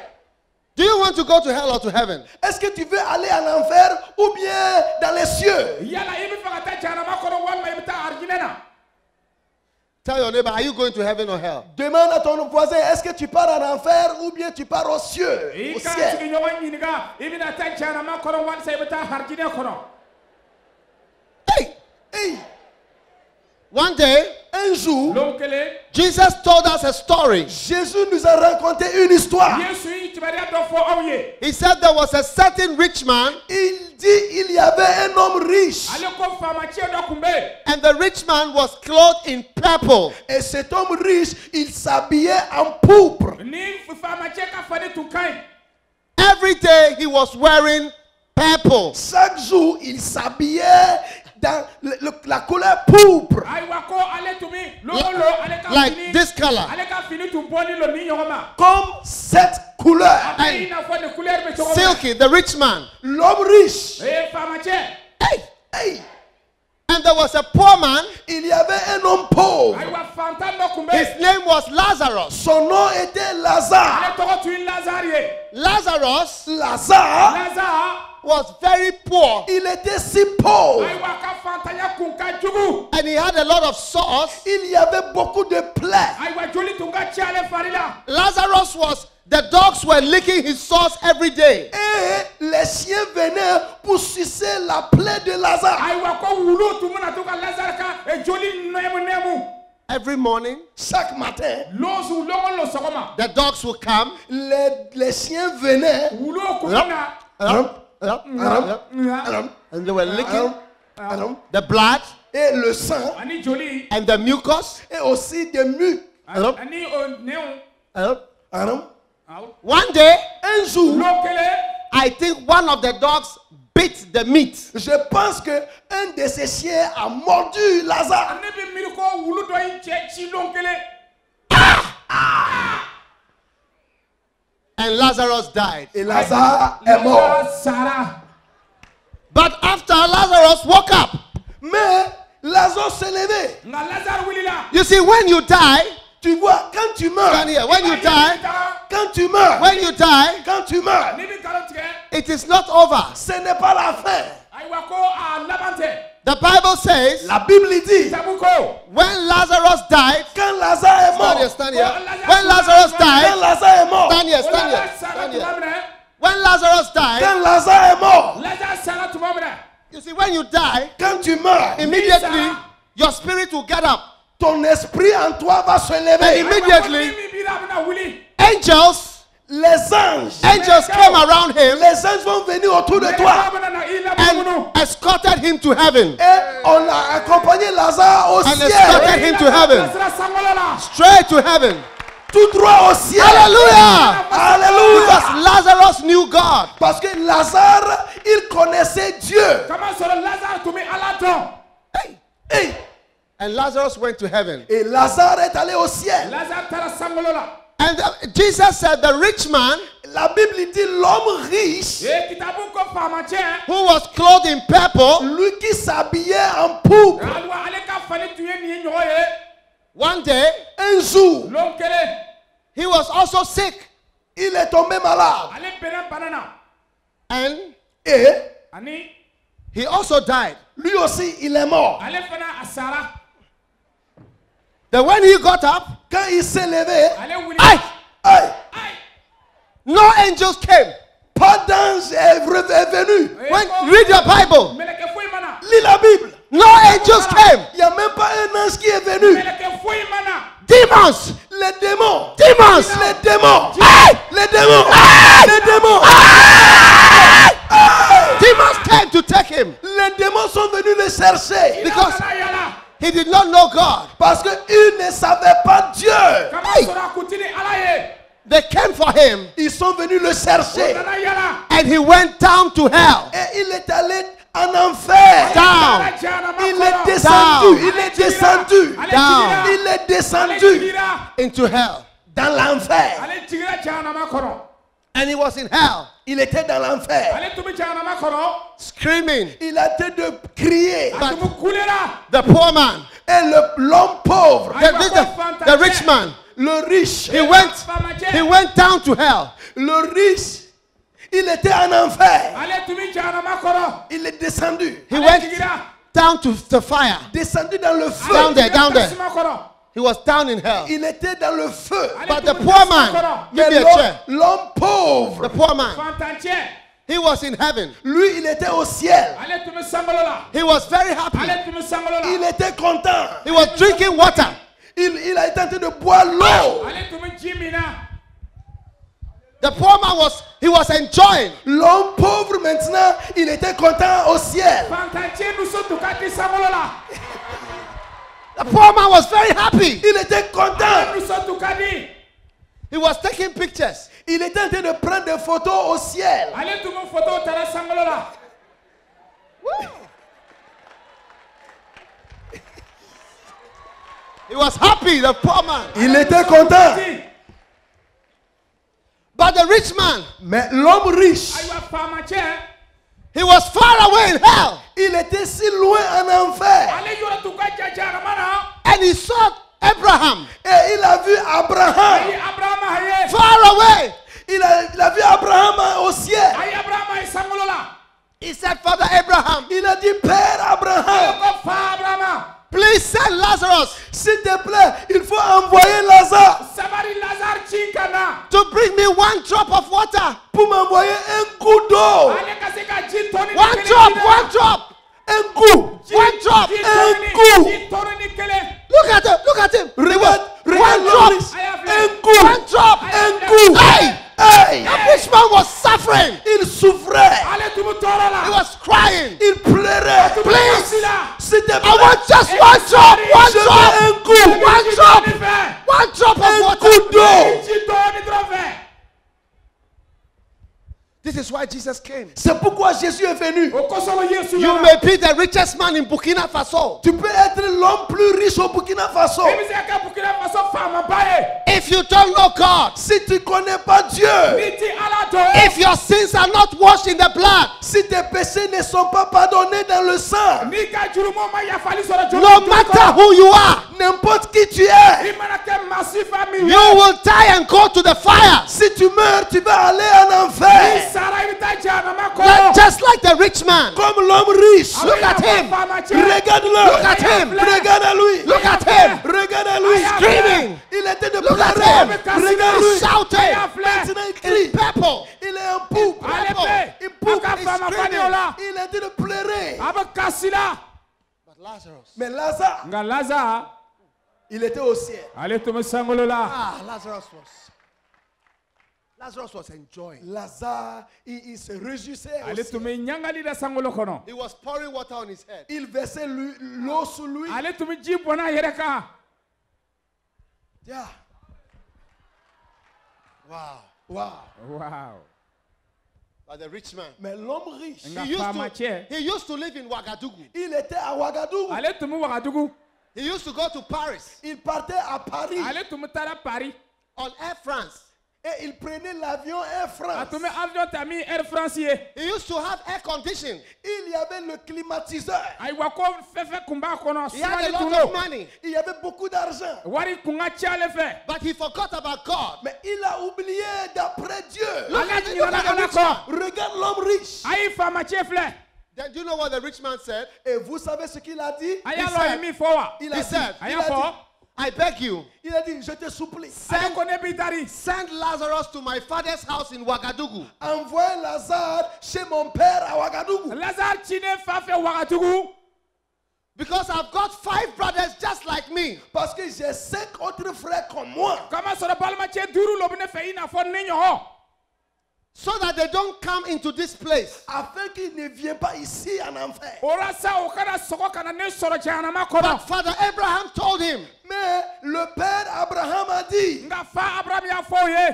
Do you want to go to hell or to heaven? Est-ce que tu veux aller en enfer ou bien dans les cieux? Tell your neighbor, are you going to heaven or hell? Demande à ton voisin, est-ce que tu pars en enfer ou bien tu pars aux cieux? Au ciel. Hey! Hey, One day, un jour, Jesus told us a story. Jésus nous a raconté une histoire. He said there was a certain rich man, Il dit il y avait un homme riche and the rich man was clothed in purple. et cet homme riche, il s'habillait en pourpre. Every day he was wearing purple. Chaque jour, il s'habillait dans la couleur pourpre. Like this color. Comme cette couleur. Silky, the rich man. L'homme riche. Hey! Hey, And there was a poor man. il y avait un homme pauvre. His name was Lazarus. Son nom était Lazare. Lazarus Lazare, was very poor il était si pauvre. and he had a lot of sauce. Il y avait beaucoup de plaies. Lazarus was, the dogs were licking his sauce every day. Et les chiens venaient pour sucer la plaie de Lazare. Every morning, Chaque matin, the dogs would come. les chiens venaient And they were licking et the blood le sang and the mucus. et aussi des mucs. One day, Un jour, I think one of the dogs bit the meat. je pense que un de ces chiens a mordu Lazare. And Lazarus died. Et Lazare est mort. But after Lazarus woke up, Mais Lazare s'est levé. you see, when you die, Tu vois, quand tu meurs, down here, when you die, quand tu meurs, when you die, quand tu meurs, it is not over. ce n'est pas la fin. The Bible says, La Bible dit, when Lazarus died, quand Lazare est mort, stand here. When Lazarus quand died, Lazare est mort, stand here, stand here, stand here. When Lazarus died, quand Lazare est mort, you see, when you die, quand tu meurs, immediately your spirit will get up. ton esprit en toi va se And lever. immediately, angels came around him Les anges vont venir autour de toi. and escorted him to heaven. Et on a accompagné Lazare au And escorted ciel. him to heaven. Straight to heaven. Tout droit au ciel. Hallelujah! Alléluia. Because Lazarus knew God. Parce que Lazare, il connaissait Dieu. Hey, Hey! And Lazarus went to heaven. Et Lazare est allé au ciel. Lazare tara sangolo la. And Jesus said the rich man La Bible dit l'homme riche, E kitabu ko pharmacien. who was clothed in purple, lui qui s'habillait en pourpre, Alwa ale ka fani tuye ni nyoye. one day un jour, Lonkele. he was also sick. il est tombé malade. Ale bena banana. And Et Ani he also died. lui aussi, il est mort. ale fana asara. Then when he got up, Quand il s'est levé, Ale wuli. aye, aïe, Ay. no angels came. pas d'ange est venu. When read your Bible, Meleke foi mana. Lis la Bible. no angels came. Il n'y a même pas un ange qui est venu. Meleke foi mana. Demons, Les démons. demons. Les démons. Aye, Les démons. Les démons. demons came to take him Les démons sont venus le chercher. because Yala yala. he did not know God. Parce qu'ils ne savaient pas Dieu. Kama Ay. sora kutini alaye. They came for him Ils sont venus le chercher. Nana yala. and he went down to hell. Et il est allé en enfer. Down. Il est descendu. Il est descendu. Down. Il est descendu Into hell. dans l'enfer. Ale jigira jahanama kono. And he was in hell, Il était dans l'enfer. Ale tumi jahanama kono. screaming. Il a été de crier. Atumu kulera. The poor man, Et l'homme pauvre, the rich man, le riche, he went down to hell. le riche, il était en enfer. Ale tumi jahanama kono. Il est descendu. He Ale went jigira. down to the fire. Descendu dans le feu. Down there, down there. Tasuma kono. He was down in hell. Il était dans le feu. Ale But the tumi poor tasuma man, kono. give me Mais a chair. l'homme pauvre, The poor man, Fantantier. he was in heaven. lui, il était au ciel. Ale tumi sangolo la. He was very happy. Ale tumi sangolo Il la. était content. He was drinking water. Il a été en train de boire l'eau. Ale tumi jimina. The poor man he was enjoying. L'homme pauvre, maintenant, il était content au ciel. Fantantier nous sommes tukati sangolo la. The poor man was very happy. Il était content. Nous sommes tukati. He was taking pictures. Il était en train de prendre des photos au ciel. Ale tumi photo tara sangolo la. He was happy, the poor man. Il était content. But the rich man, Mais l'homme riche, Aywa pharmacien. he was far away in hell. il était si loin en enfer. Ale yoro tukaja jahanama na. And he saw Abraham Et il a vu Abraham. Ayi Abraham haye. far away. Il a vu Abraham au ciel. Ayi Abraham haye sangolo la. He said, Father Abraham, Il a dit, Père Abraham, Ko fa Abraham. please send Lazarus s'il te plaît, il faut envoyer Lazare Sabari Lazare chinkana. to bring me one drop of water. pour m'envoyer un coup d'eau. Ale kasika jitoni. One drop. Un coup. One drop. Jitoni ni kele. Look at him. Regarde, One regarde drop. l'homme. Un coup. One drop. Un coup. Hey! Hey! The rich man was suffering. Il souffrait. Ale tumu tora He la. was crying. Il pleurait. Please. S'il te I plaît. want just one drop. One Je veux drop. un coup. One drop. One drop of Un water. coup d'eau. Jitoni drofe. This is why Jesus came. C'est pourquoi Jésus est venu. Okosolo Yesu You la. may be the richest man in Burkina Faso. Tu peux être l'homme plus riche au Burkina Faso. Ebi se ka Burkina Faso fama baye. If you don't know God, Si tu ne connais pas Dieu, Niti ala do. if your sins are not washed in the blood, si tes péchés ne sont pas pardonnés dans le sang, Ni ka jurumo ma ya fali soro jomo. no matter who you are, n'importe qui tu es, Imana ke masifa mi. you will die and go to the fire. si tu meurs, tu vas aller en enfer. Sara ibita jahanama ko. Just like the rich man. Comme l'homme riche. Look at him. Regarde-le. Look at him. Regarde à lui. Look at him. Regarde à lui. Screaming. Il était de Look at pleurer. him. Regarde-lui. Shouting. Maintenant, il In crie. purple. Il est en poupe. Il poupe. Il était de pleurer. But Lazarus. Mais Lazare, Nga Lazare. il était au ciel. Ale tumu sangolo la. Lazarus was enjoying. Lazare, il se réjouissait. au Ale ciel. tumu nyangali da sangolo kono. He was pouring water on his head. Il versait l'eau sur lui. Ale tumu ji bona yere ka. Yeah. Wow. Wow. Wow. But the rich man, Mais l'homme riche, Nga famache. he used to live in Ouagadougou. il était à Ouagadougou. Ale tumu Ouagadougou. He used to go to Paris Il partait à Paris Ale tumu tara Paris. on Air France. et il prenait l'avion Air France. Atume avion tami Air France ye. He used to have air conditioning. Il y avait le climatiseur. Ayiwa ko fefe kunba kono. He had a Sumani lot tuno. of money. Il y avait beaucoup d'argent. Wari kunga chale fe. But he forgot about God. Mais il a oublié d'après Dieu. Ala at the nyana rich ala ko. Regarde l'homme riche. Ayi famache fle. Then do you know what the rich man said? Et vous savez ce qu'il a dit? Aya He lo said- yemi fowa. Il a He dit, said, il Aya a fo. dit, I beg you, il a dit, je te supplie. Ayi kone bitari. send Lazarus to my father's house in Ouagadougou. Envoie Lazare chez mon père à Ouagadougou. Lazare chine fa fe Ouagadougou. Because I've got 5 brothers just like me. Parce que j'ai 5 autres frères comme moi. Kama sɔrɔ balimace duuru lobine fɛ i n'a fɔ ne ɲɔgɔn. So that they don't come into this place. Afin qu'il ne vienne pas ici en enfer. Walasa o kana sɔgɔ kana ne sɔrɔ jahanama But kɔnɔ. Father Abraham told him, Mais le père Abraham a dit, Nka fa Abraham y'a fɔ o ye.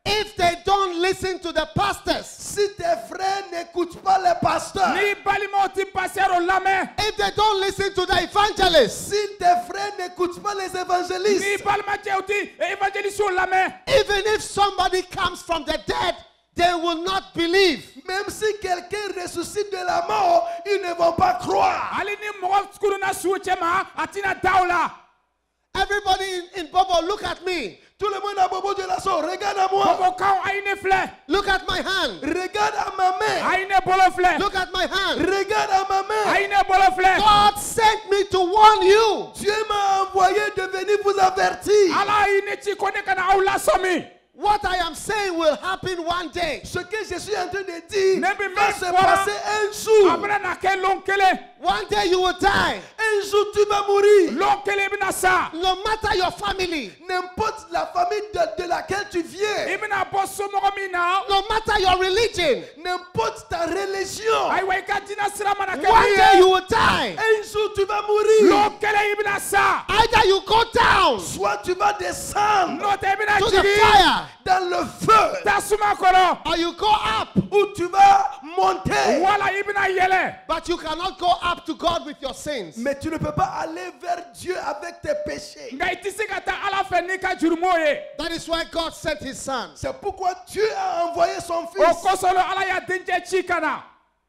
if they don't listen to the pastors, si tes frères n'écoutent pas les pasteurs, Ni balimaw ti passer o lamɛn. if they don't listen to the evangelists, si tes frères n'écoutent pas les Ni évangélistes, balimacew ti evangeliste o lamɛn. even if somebody comes from the dead, they will not believe. même si quelqu'un ressuscite de la mort, ils ne vont pas croire. Hali ni mɔgɔ kuruna su cɛ ma a tina da o la. Everybody in Bobo, look at me. Tout le monde à Bobo de la Somme, regarde à moi, Kɔkɔkanw a ye ne filɛ. Look at my hand. regarde à ma main, A ye ne bolo filɛ. Look at my hand. regarde à ma A main. ye ne bolo filɛ. God sent me to warn you. Dieu m'a envoyé de venir vous avertir. Ala ye ne ci ko ne kana aw lasɔmi. What I am saying will happen one day. Ce que je suis en train de dire Ne bɛ va min se fɔra passer un jour. a bɛna na kɛ lon kelen. One day you will die. Un jour tu vas mourir. Lon kelen bɛna sa. No matter your family, N'importe la famille de laquelle tu I viens, bɛna bɔ somɔgɔ min na. no matter your religion, n'importe ta religion, Ayiwa i ka diinɛ sira mana kɛ one min day ye. you will die. un jour tu vas mourir. Lon kelen i bɛna sa. Either you go down Soit tu vas descendre N'o tɛ i bɛna to the jigin fire dans le feu, tasuma kɔrɔ. or you go up. ou tu vas monter. Wala i bɛna yɛlɛ. But you cannot go up to God with your sins. Mais tu ne peux pas aller vers Dieu avec tes péchés. Nka i tɛ se ka taa Ala fɛ n'i ka jurumo ye. That is why God sent his son C'est pourquoi Dieu a envoyé son O fils kosɔn Ala y'a dencɛ ci ka na.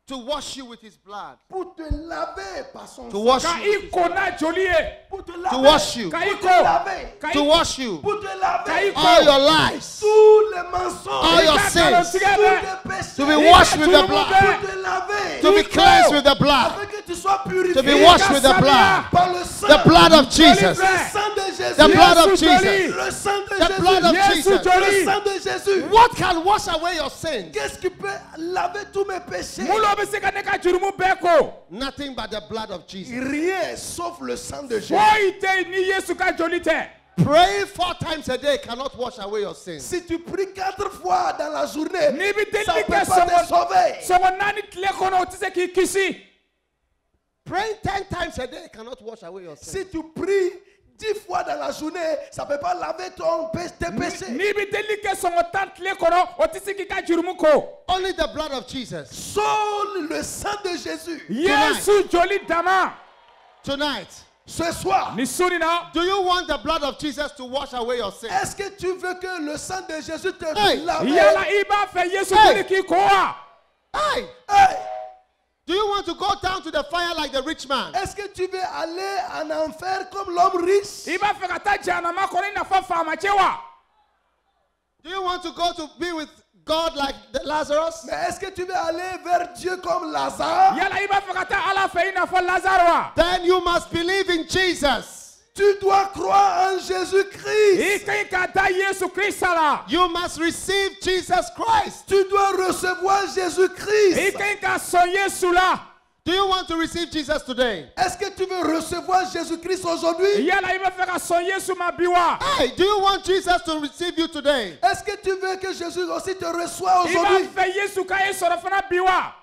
to wash you with his blood. pour te laver par son To sang. wash Ka you. i ko n'a joli ye. Pour te To laver. wash you. Ka i Pour te ko. laver. Ka i To wash you. Pour te Ka i laver. ko. All your lies. Tous les mensonges. All your I ka sins. nkalontigɛ Tous bɛɛ. tes péchés. To be washed with the Jurumu blood. bɛɛ. Pour te laver. To be cleansed with the blood. Afin que tu sois purifié. To be washed with the blood. Par le sang. The blood of Jesus. Le sang de Jésus. The blood of Yesu Jesus. joli. Le sang de The Jésus. blood of Yesu Jesus. joli. Le sang de Jésus. What can wash away your sins? Qu'est-ce qui peut laver tous mes péchés? Mulo bɛ se ka ne ka jurumu bɛɛ ko. Nothing but the blood of Jesus. Rien sauf le sang de Jésus. Foyi tɛ yen ni Yesu ka joli tɛ. Praying 4 times a day cannot wash away your sins. Si tu pries 4 fois dans la journée, N'i bɛ ça deli ne peut kɛ pas te sɔgɔ sauver. sɔgɔ naani tile kɔnɔ o tɛ se k'i kisi. Praying 10 times a day cannot wash away your sins. Si tu pries 10 fois dans la journée, ça ne peut pas laver tes péchés. N'i bɛ deli kɛ sɔgɔ tan tile kɔnɔ o tɛ se k'i ka jurumu ko. Only the blood of Jesus. Seul le sang de Jésus. Yesu joli dama. Tonight, Ce soir, Ni su ni na. do you want the blood of Jesus to wash away your sins? est-ce que tu veux que le sang de Jésus te Hey, lave? Yala i b'a fɛ Yesu Hey. joli k'i ko wa. Hey, Hey, do you want to go down to the fire like the rich man? est-ce que tu veux aller en enfer comme l'homme riche? I b'a fɛ ka taa jahanama kɔnɔ i n'a fɔ faamacɛ wa. Do you want to go to be with God like Lazarus? Mais est-ce que tu veux aller vers Dieu comme Lazare? Yala i b'a fɛ ka taa Ala fɛ i n'a fɔ Lazare wa. Then you must believe in Jesus. Tu dois croire en Jésus-Christ. I ka ɲi ka da Yesu Krista la. You must receive Jesus Christ. Tu dois recevoir I Jésus-Christ. ka ɲi ka sɔn Yesu la. Do you want to receive Jesus today? Est-ce que tu veux recevoir Jésus-Christ aujourd'hui? Yala i b'a fɛ ka sɔn Yesu ma bi wa. Hey, do you want Jesus to receive you today? Est-ce que tu veux que Jésus aussi te reçoit I b'a aujourd'hui? fɛ Yesu ka e sɔrɔ fana bi wa.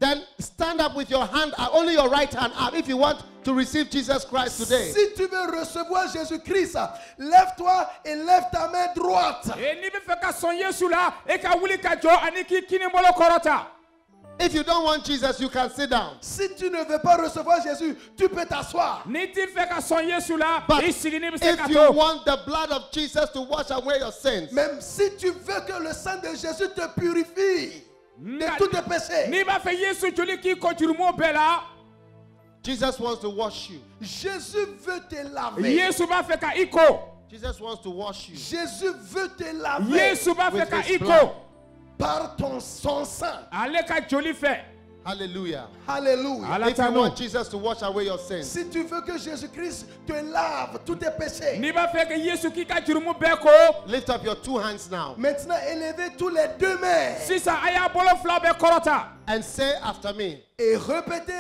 Then stand up with your hand, only your right hand up, if you want to receive Jesus Christ today. Si tu veux recevoir Jésus-Christ, lève-toi et lève ta main droite. If you don't want Jesus, you can sit down. Si tu ne veux pas recevoir Jésus, tu peux t'asseoir. But if you want the blood of Jesus to wash away your sins, Même si tu veux que le sang de Jésus te purifie de tous tes péchés, Jesus wants to wash you. Jésus veut te laver. Jesus wants to wash you Jésus veut te laver with his blood. par son sang. Hallelujah. Alléluia. If you want Jesus to wash away your sins, Si tu veux que Jésus-Christ te lave tous tes péchés, lift up your two hands now maintenant élevez tous les deux mains and say after me, et répétez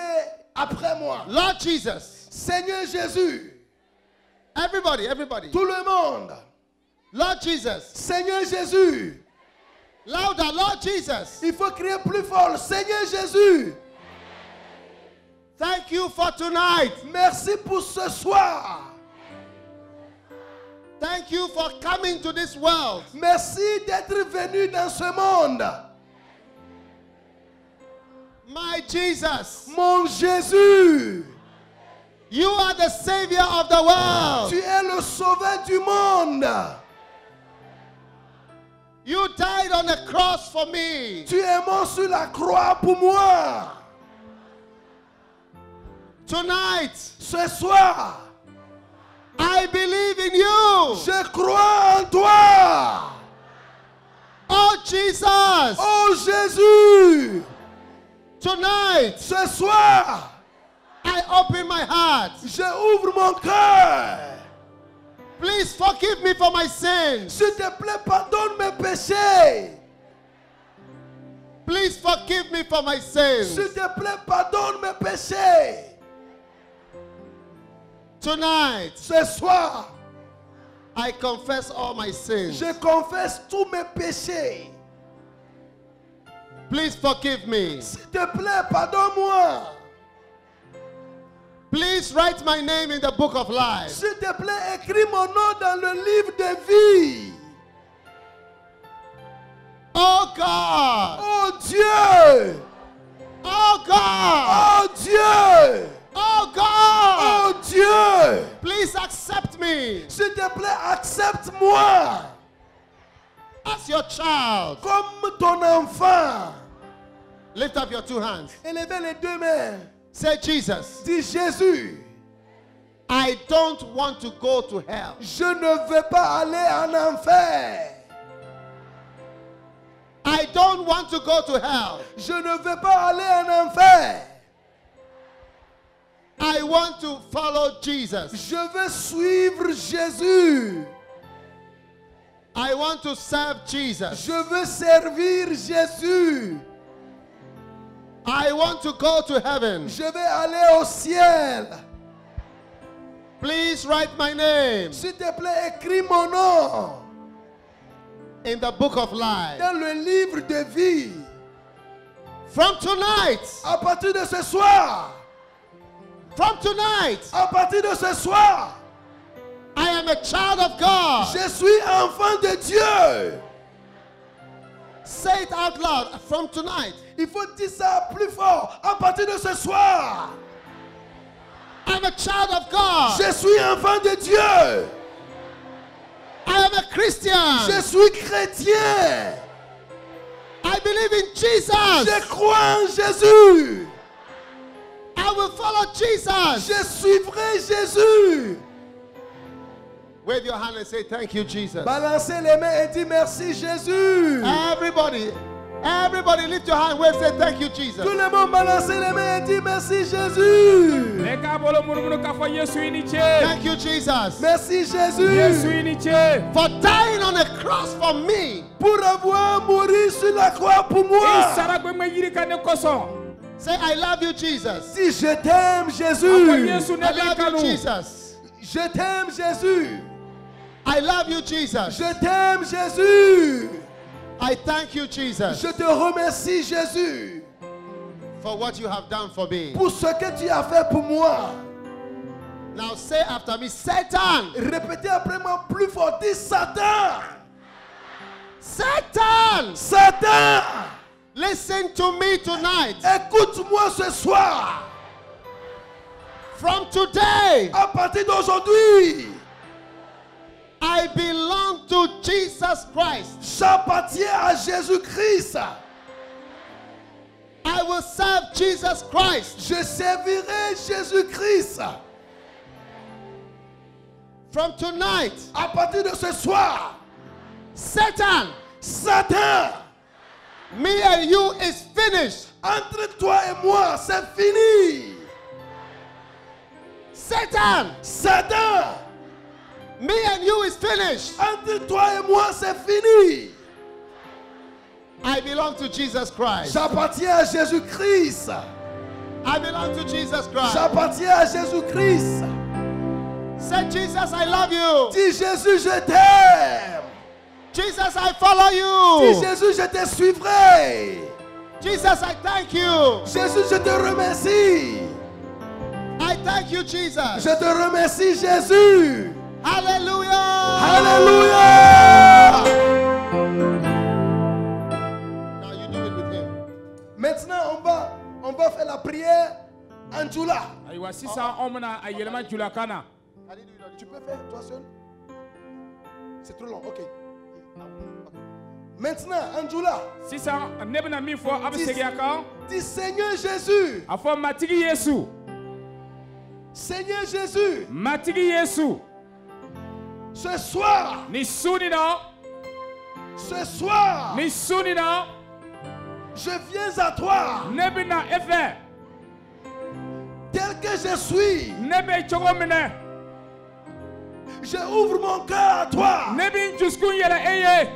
après moi. Lord Jesus. Seigneur Jésus, Everybody. tout le monde. Lord Jesus. Seigneur Jésus. Louder, Lord Jesus. Il faut crier plus fort. Seigneur Jésus, Thank you for tonight. merci pour ce soir. Thank you for coming to this world. Merci d'être venu dans ce monde. My Jesus, Mon Jésus, you are the Savior of the world. tu es le sauveur du monde. You died on the cross for me. Tu es mort sur la croix pour moi. Tonight, Ce soir, I believe in you. je crois en toi. Oh Jesus, Oh Jésus, tonight, ce soir, I open my heart. je ouvre mon cœur. Please forgive me for my sins. S'il te plaît, pardonne mes péchés. Please forgive me for my sins. S'il te plaît, pardonne mes péchés. Tonight, Ce soir, I confess all my sins. je confesse tous mes péchés. Please forgive me. S'il te plaît, pardonne-moi. Please write my name in the book of life. S'il te plaît, écris mon nom dans le livre de vie. Oh God. Oh Dieu. Oh God. Oh Dieu. Oh God. Oh Dieu. Please accept me S'il te plaît, accepte-moi as your child. comme ton enfant. Lift up your two hands. Élevez les deux mains. Say, Jesus, Dis Jésus, I don't want to go to hell. je ne veux pas aller en enfer. I don't want to go to hell. Je ne veux pas aller en enfer. I want to follow Jesus. Je veux suivre Jésus. I want to serve Jesus. Je veux servir Jésus. I want to go to heaven. Je vais aller au ciel. Please write my name S'il te plaît, écris mon nom in the book of life. dans le livre de vie. From tonight, À partir de ce soir, from tonight, à partir de ce soir, I am a child of God. je suis enfant de Dieu. Say it out loud. From tonight, Il faut dire ça plus fort. À partir de ce soir, I'm a child of God. je suis enfant de Dieu. I am a Christian. Je suis chrétien. I believe in Jesus. Je crois en Jésus. I will follow Jesus. Je suivrai Jésus. Wave your hand and say, thank you, Jesus. Balancez les mains et dis merci Jésus. Everybody lift your hand. Wave, say, thank you, Jesus. Tout le monde balancez les mains et dis merci Jésus. Thank you, Jesus. Merci Jésus. For dying on a cross for me. Pour avoir mouru sur la croix pour moi. Say, I love you, Jesus. Dis je t'aime Jésus. I love you, Jesus. Je t'aime Jésus. I love you, Jesus. Je t'aime Jésus. I thank you, Jesus. Je te remercie Jésus. for what you have done for me. pour ce que tu as fait pour moi. Now say after me, Satan. Répétez après moi plus fort. Dis Satan. Satan. Satan. Listen to me tonight. Écoute-moi ce soir. From today, À partir d'aujourd'hui, I belong to Jesus Christ. j'appartiens à Jésus-Christ. I will serve Jesus Christ. Je servirai Jésus-Christ. From tonight, À partir de ce soir, Satan, Satan, me and you is finished. entre toi et moi, c'est fini. Satan, Satan, me and you is finished. entre toi et moi, c'est fini. I belong to Jesus Christ. J'appartiens à Jésus-Christ. I belong to Jesus Christ. J'appartiens à Jésus-Christ. Say, Jesus, I love you. Dis Jésus, je t'aime. Jesus, I follow Dis you. Jésus, je te suivrai. Jesus, I thank you. Jésus, je te remercie. I thank you, Jesus. Je te remercie, Jésus. Hallelujah. Alléluia. Now you do it with him. Maintenant, on va faire la prière en Djoula. ayiwa sisan anw bɛna a yɛlɛma julakan na. Tu peux faire toi seul? C'est trop long, ok. Maintenant, en Djoula, sisan ne bɛna min fɔ a bɛ segin a kan. dis Seigneur Jésus. a fɔ matigi yesu. Seigneur Jésus, matigi yesu. ce soir, ni su ni na. ce soir, ni su ni na. je viens à toi, ne bɛna e fɛ. tel que je suis. ne bɛ cogo minɛ. Je ouvre mon cœur à toi. ne bɛ n dusukun yɛlɛ e ye.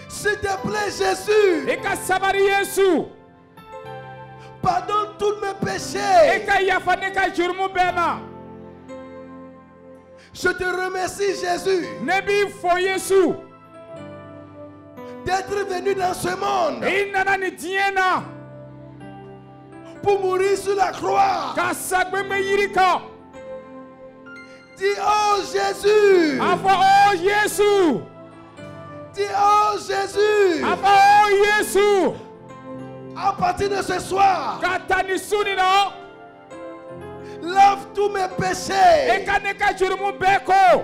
S'il te plaît, Jésus, i ka sabari yesu. pardonne tous mes i péchés. ka yafa ne ka jurumu bɛɛ ma. Je te remercie, Jésus, ne b'i fɔ yesu. d'être venu dans ce monde i nana ni diɲɛ na. pour mourir sur la croix. ka sagbɛnbɛ yiri kan. Dis, oh Jésus, a fɔ o yesu. dis, oh Jésus, a fɔ o yesu. à partir de ce soir, ka taa ni su ni na. lave tous mes i péchés ka ne ka jurumu bɛɛ ko.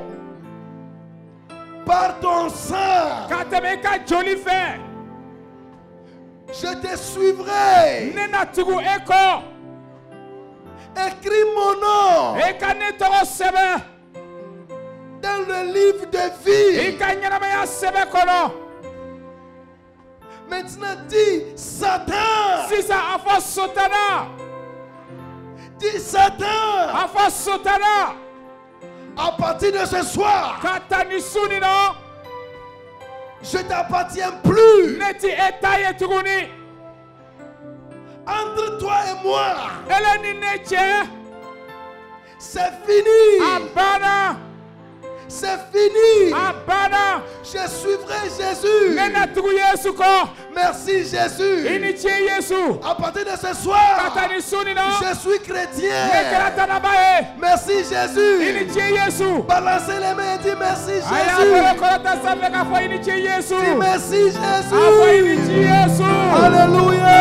par ton sang. ka tɛmɛ i ka joli fɛ. Je te suivrai. ne na tugu e kɔ. Écris mon nom i ka ne tɔgɔ sɛbɛn. dans le livre de i vie. ka ɲɛnamaya sɛbɛn kɔnɔ. Maintenant, dis Satan. sisan a fɔ sotana. Dis Satan. a fɔ sotana. À partir de ce soir, ka taa ni su ni na. je t'appartiens plus. ne ti e ta ye tuguni. Entre toi et moi, ele ni ne cɛ. c'est a fini. banna. C'est fini. a banna. Je suivrai Jésus. ne na tugu yesu kɔ. Merci i Jésus. ni ce yesu. À partir de ce ka soir, taa ni su ni na. je suis ne chrétien. kɛra tanaba ye. Merci i ni Jésus. ce yesu. Balancez les mains et dis merci a y'a bolo Jésus. kɔrɔta sanfɛ k'a fɔ i ni ce yesu. Dis merci a fɔ i ni ci Jésus. yesu. Alléluia.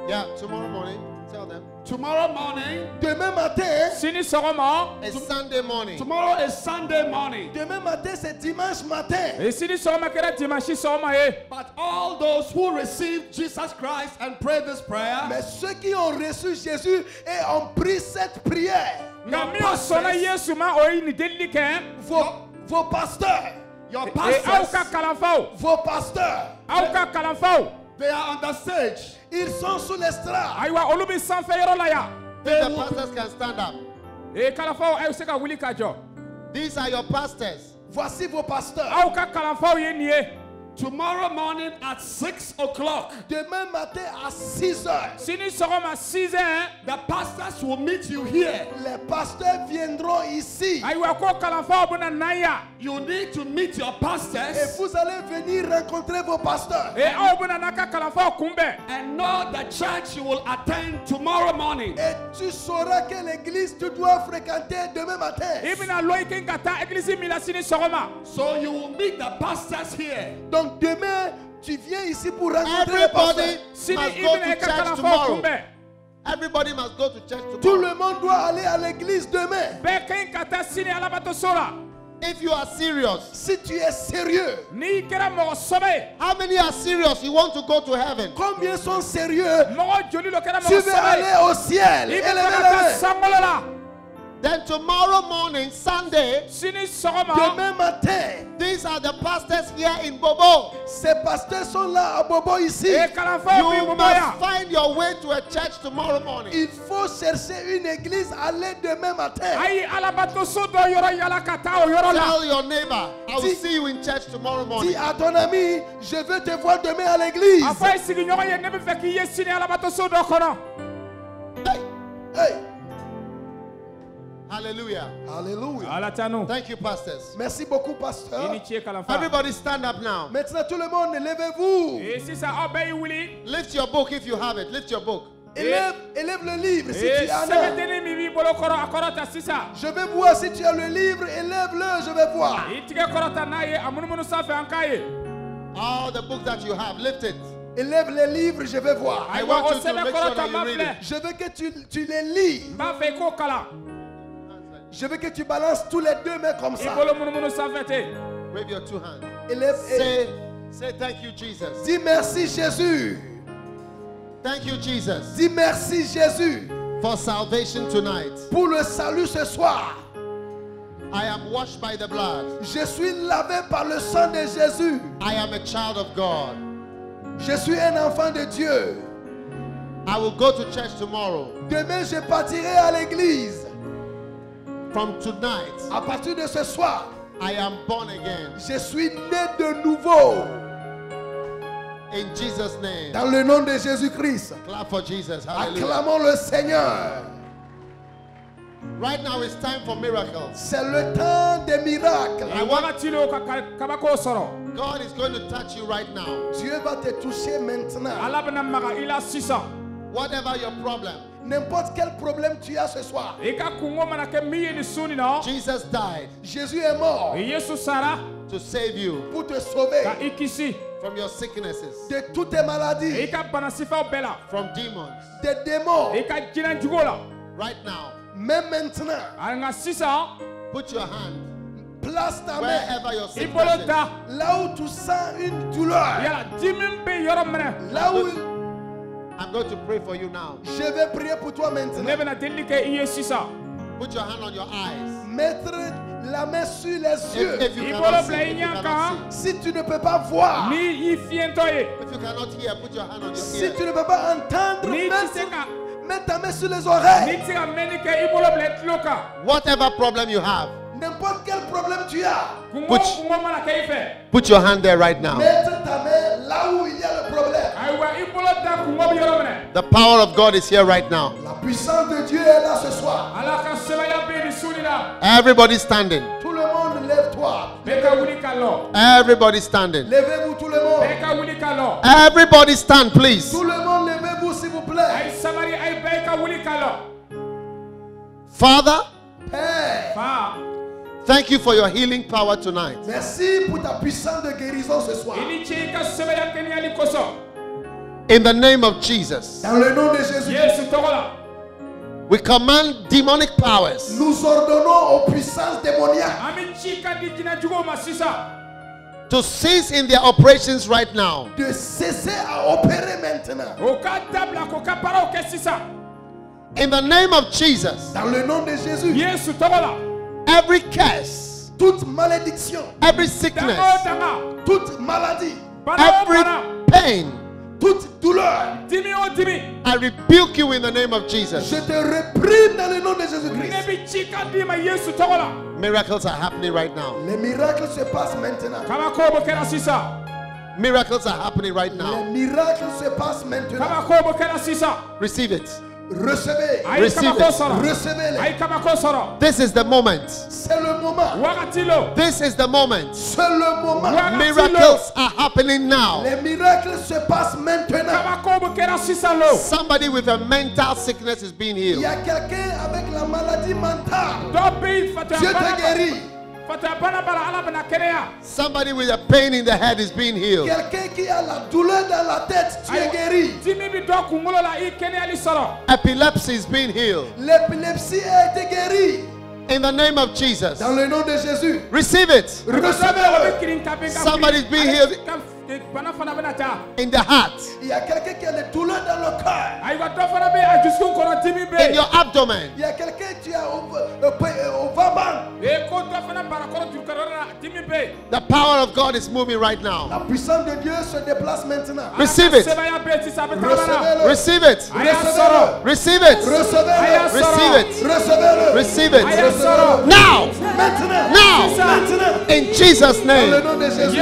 Yeah, tomorrow morning, tell them. Tomorrow morning, Demain matin, sini sɔgɔma. It's Sunday morning. tomorrow is Sunday morning. demain matin c'est dimanche matin. sini sɔgɔma kɛra dimanche sɔgɔma ye. But all those who receive Jesus Christ and pray this prayer, Mais ceux qui ont reçu Jésus et ont pris cette prière, nka min sɔnna yesu ma o ye nin delili kɛ. vos pasteurs, your aw ka pastors, kalanfaw. vos pasteurs, aw ka kalanfaw. they are on the stage. ils sont sous l'estrade. ayiwa olu bɛ sanfɛ yɔrɔ la yan. The pastors can stand up. kalanfaw aw se ka wuli ka jɔ. These are your pastors. Voici vos pasteurs. aw ka kalanfaw ye nin ye. tomorrow morning at 6 o'clock, Demain matin à 6 heures, Si nous serons à 6 heures, the pastors will meet you here. les pasteurs viendront ici. ayiwa ko kalanfa buna naya. You need to meet your Et pastors vous allez venir rencontrer vos pasteurs. E aw buna naka kalanfa kunbɛ. and know the church you will attend tomorrow morning. Et tu sauras que l'église tu dois fréquenter demain matin. I bɛna lɔ i kan ka taa église min na sini sɔgɔma. So you will meet the pastors here. Donc demain, tu viens ici pour rencontrer les Everybody pasteurs. Sini must i go bɛna i to ka church kalanfa tomorrow. kunbɛ. Everybody must go to church Tout tomorrow. le monde doit aller à l'église demain. Bɛɛ ka ɲi ka taa sini alabato la. If you are serious, Si tu es sérieux, N'i kɛra mɔgɔ sɔbɛ ye, how many are serious? You want to go to heaven? combien sont sérieux? mɔgɔ joli dɔ kɛra Tu mɔgɔ veux sɔbɛ aller ye, au ciel. i Élevez bɛ les fɛ ka taa mains. sankolo la. Then tomorrow morning, Sunday, Sini sɔgɔma, Demain matin, these are the pastors here in Bobo. ces pasteurs sont là à Bobo ici. e kalanfa You bi must mumaya. find your way to a church tomorrow morning. Il faut chercher une église, aller demain matin. Ayi alabato so dɔ yɔrɔ yala ka taa o yɔrɔ la. Tell your neighbor, I will Si- see you in church tomorrow Dis morning. à ton ami, je veux te voir demain à l'église. A fɔ i sigiɲɔgɔn ye ne bɛ fɛ k'i ye sini alabato so dɔ kɔnɔ. Hey. Hallelujah. Alléluia. Ala tanu. Thank you, pastors. Merci beaucoup, I pasteur. ni ce kalanfa. Everybody stand up now. Maintenant, tout le monde, levez-vous. E sisan aw bɛɛ y'i wuli. Lift your book if you have it. Lift your book. Élève le livre si E tu en as. sɛbɛdennin min b'i bolo kɔrɔ a kɔrɔta sisan. Je vais voir si tu as le livre. Élève-le, je vais voir. I tigɛ kɔrɔta n'a ye a munumunu sanfɛ an k'a ye. All the books that you have, lift it. Élève les livres, je vais voir. I Ayiwa want o you to sɛbɛn make sure kɔrɔta that ma you read filɛ. it. Je veux que tu les lis. N b'a fɛ i k'o kalan. Je veux que tu balances tous les deux mains comme I ça. bolo munumunu sanfɛ ten. Wave your two hands. Élève et Say thank you, Jesus. dis merci Jésus. Thank you, Jesus, Dis merci Jésus for salvation tonight. pour le salut ce soir. I am washed by the blood. Je suis lavé par le sang de Jésus. I am a child of God. Je suis un enfant de Dieu. I will go to church tomorrow. Demain, je partirai à l'église. From tonight, À partir de ce soir, I am born again. je suis né de nouveau. In Jesus' name. Dans le nom de Jésus-Christ. Clap for Jesus. Hallelujah. Acclamons le Seigneur. Right now it's time for miracles. C'est le temps des miracles. A wagati le o ka kabako sɔrɔ. God is going to touch you right now. Dieu va te toucher maintenant. Ala bɛna maga i la sisan. Whatever your problem, N'importe quel problème tu as ce soir. I ka kungo mana kɛ min ye nin su nin na. Jesus died Jésus est mort Yesu sara to save you pour te sauver ka i kisi. from your sicknesses, de toutes tes maladies, I ka bana sifaw bɛɛ la. from demons. des démons. I ka jinɛjugu la. Right now, Même maintenant, A nka sisan put your hand place ta main wherever your i sickness bolo is. da. là où tu sens une douleur. Yala dimi bɛ yɔrɔ minɛ. Là où I'm going to pray for you now. je vais prier pour toi Ne maintenant. bɛna delili kɛ i ye sisan. Put your hand on your eyes. Mettre la main sur les yeux. If you I cannot bolo see, bila i if you ɲɛ cannot kan. Si tu ne peux pas voir, Ni i fiɲɛtɔ ye. see, if you cannot hear, put your hand on your si ear. tu ne peux pas entendre, Ni ti se mets, ka mets ta main sur les ni oreilles. ti se ka mɛnni kɛ i bolo bila i tulo kan. Whatever problem you have, N'importe quel problème tu as, Kungo Put- kungo mana kɛ i fɛ. put your hand there right now. mets ta main là où il y a le problème. Ayiwa i bolo da kungo bɛ yɔrɔ minɛ. The power of God is here right now. La puissance de Dieu est là ce soir. Ala ka sɛbɛya bɛ nin su nin na. Everybody standing. Tout le monde, lève-toi. Bɛɛ ka wuli ka lɔ. Everybody standing. Levez-vous tout le monde. Bɛɛ ka wuli ka lɔ. Everybody stand, please. Tout le monde, levez-vous s'il vous A plaît. ye sabali a ye bɛɛ ka wuli ka lɔ. Father, Père, Fa thank you for your healing power tonight. merci pour ta puissance de guérison ce soir. i ni ce i ka sɛbɛya kɛnɛyali kosɔn. In the name of Jesus, Dans le nom de Jésus, Yesu tɔgɔ la. we command demonic powers nous ordonnons aux puissances démoniaques An bɛ ci ka di jinɛjuguw ma sisan. to cease in their operations right now. de cesser à opérer maintenant. O ka dabila k'o ka baaraw kɛ sisan. In the name of Jesus, Dans le nom de Jésus, Yesu tɔgɔ la. every curse, toute malédiction, every Danga o sickness, danga. toute maladie, Bana o every bana. pain, toute douleur, Dimi o dimi. I rebuke you in the name of Jesus. je te réprime dans le nom de Ne Jésus-Christ. bɛ ci ka di ma Yesu tɔgɔ la. Miracles are happening right now. Les miracles se passent maintenant. Kabako bɛ kɛra sisan. Miracles are happening right Les now. miracles se passent maintenant. Kabako bokera sisa. Receive it. Recevez. Ayi Receive kabako it. soro. Recevez-les. Ayi kabako soro. This is the moment. C'est le moment. Wakati lo. This is the moment. C'est le moment. Miracles are happening now. Les miracles se passent maintenant. Kabako bokera sisa lo. Somebody with a mental sickness is being Il y healed. a quelqu'un avec la maladie mentale. Dobi fata Dieu te bana. guérit. Fata bana bana ala bana kereya. Somebody with a pain in the head is being healed. Quelqu'un qui a la douleur dans la tête, tu es guéri. Dimi bi do kungolo la i kene ali soro. Epilepsy is being healed. L'épilepsie a été guérie. In the name of Jesus. Dans le nom de Jésus. Receive it. Recevez-le. Somebody's being healed in the heart, Il y a quelqu'un qui a des douleurs dans le cœur. in your abdomen. Il y a quelqu'un qui a au ventre. The power of God is moving right now. La puissance de Dieu se déplace maintenant. Receive it. Recevez-le. Receive it. Recevez-le. Receive it. Recevez-le. Receive it. Recevez-le. Receive it. Recevez-le. Now. Maintenant. Now. Maintenant. In Jesus' Dans le name. nom de Jésus.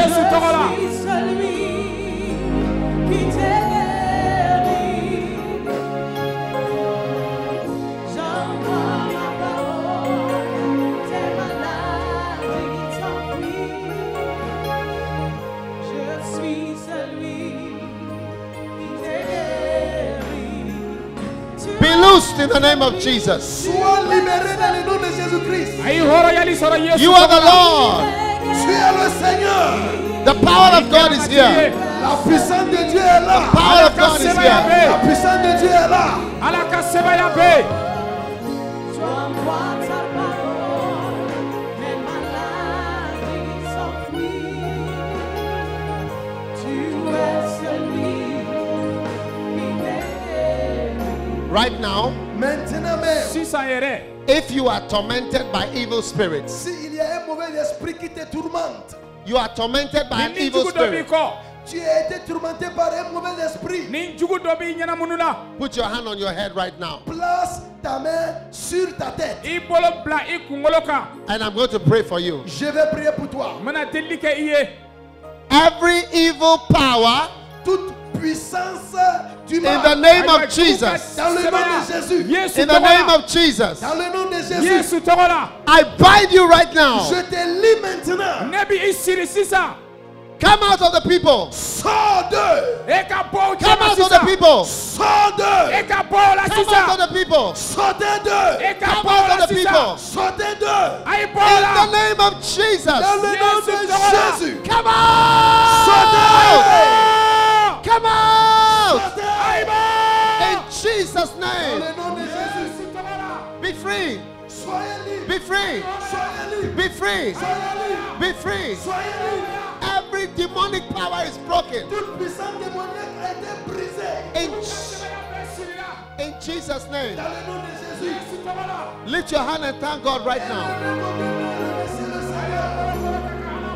Be loosed in the name of Jesus. Sois libéré dans le nom de Jésus-Christ. You are the Lord. Tu es le Seigneur. The power of God is here. La puissance de Dieu est là. Power of God is here. La puissance de Dieu est là. Right now, Maintenant même, if you are tormented by evil spirits, s'il y a un mauvais esprit qui te tourmente, you are tormented by an evil spirit. tu as été tourmenté par un mauvais esprit, Put your hand on your head right now. place ta main sur ta tête. And I'm going to pray for you. Je vais prier pour toi. Every evil power Toute puissance du in the mal, name of Jesus. dans le nom de Jésus, In the name of Jesus. dans le nom de Jésus, I bind you right now. je te lis maintenant. Come out of the people. Sors d'eux. Come out of the people. Sors d'eux. Come out of the people. Sortez d'eux. Come out of the people. Sortez d'eux. In the name of Jesus. Dans le nom de Jésus. Come out. Sortez. Come out. Sortez. In Jesus' Dans name. le nom de Jésus. Be free. Soyez libres. Be free. Soyez libres. Be free. Soyez libres. Be free. Soyez libres. Every demonic power is broken. Toute puissance démoniaque a été brisée. In Jesus' name. Dans le nom de Jésus. Lift your hand and thank God right now. Remerciez le Seigneur.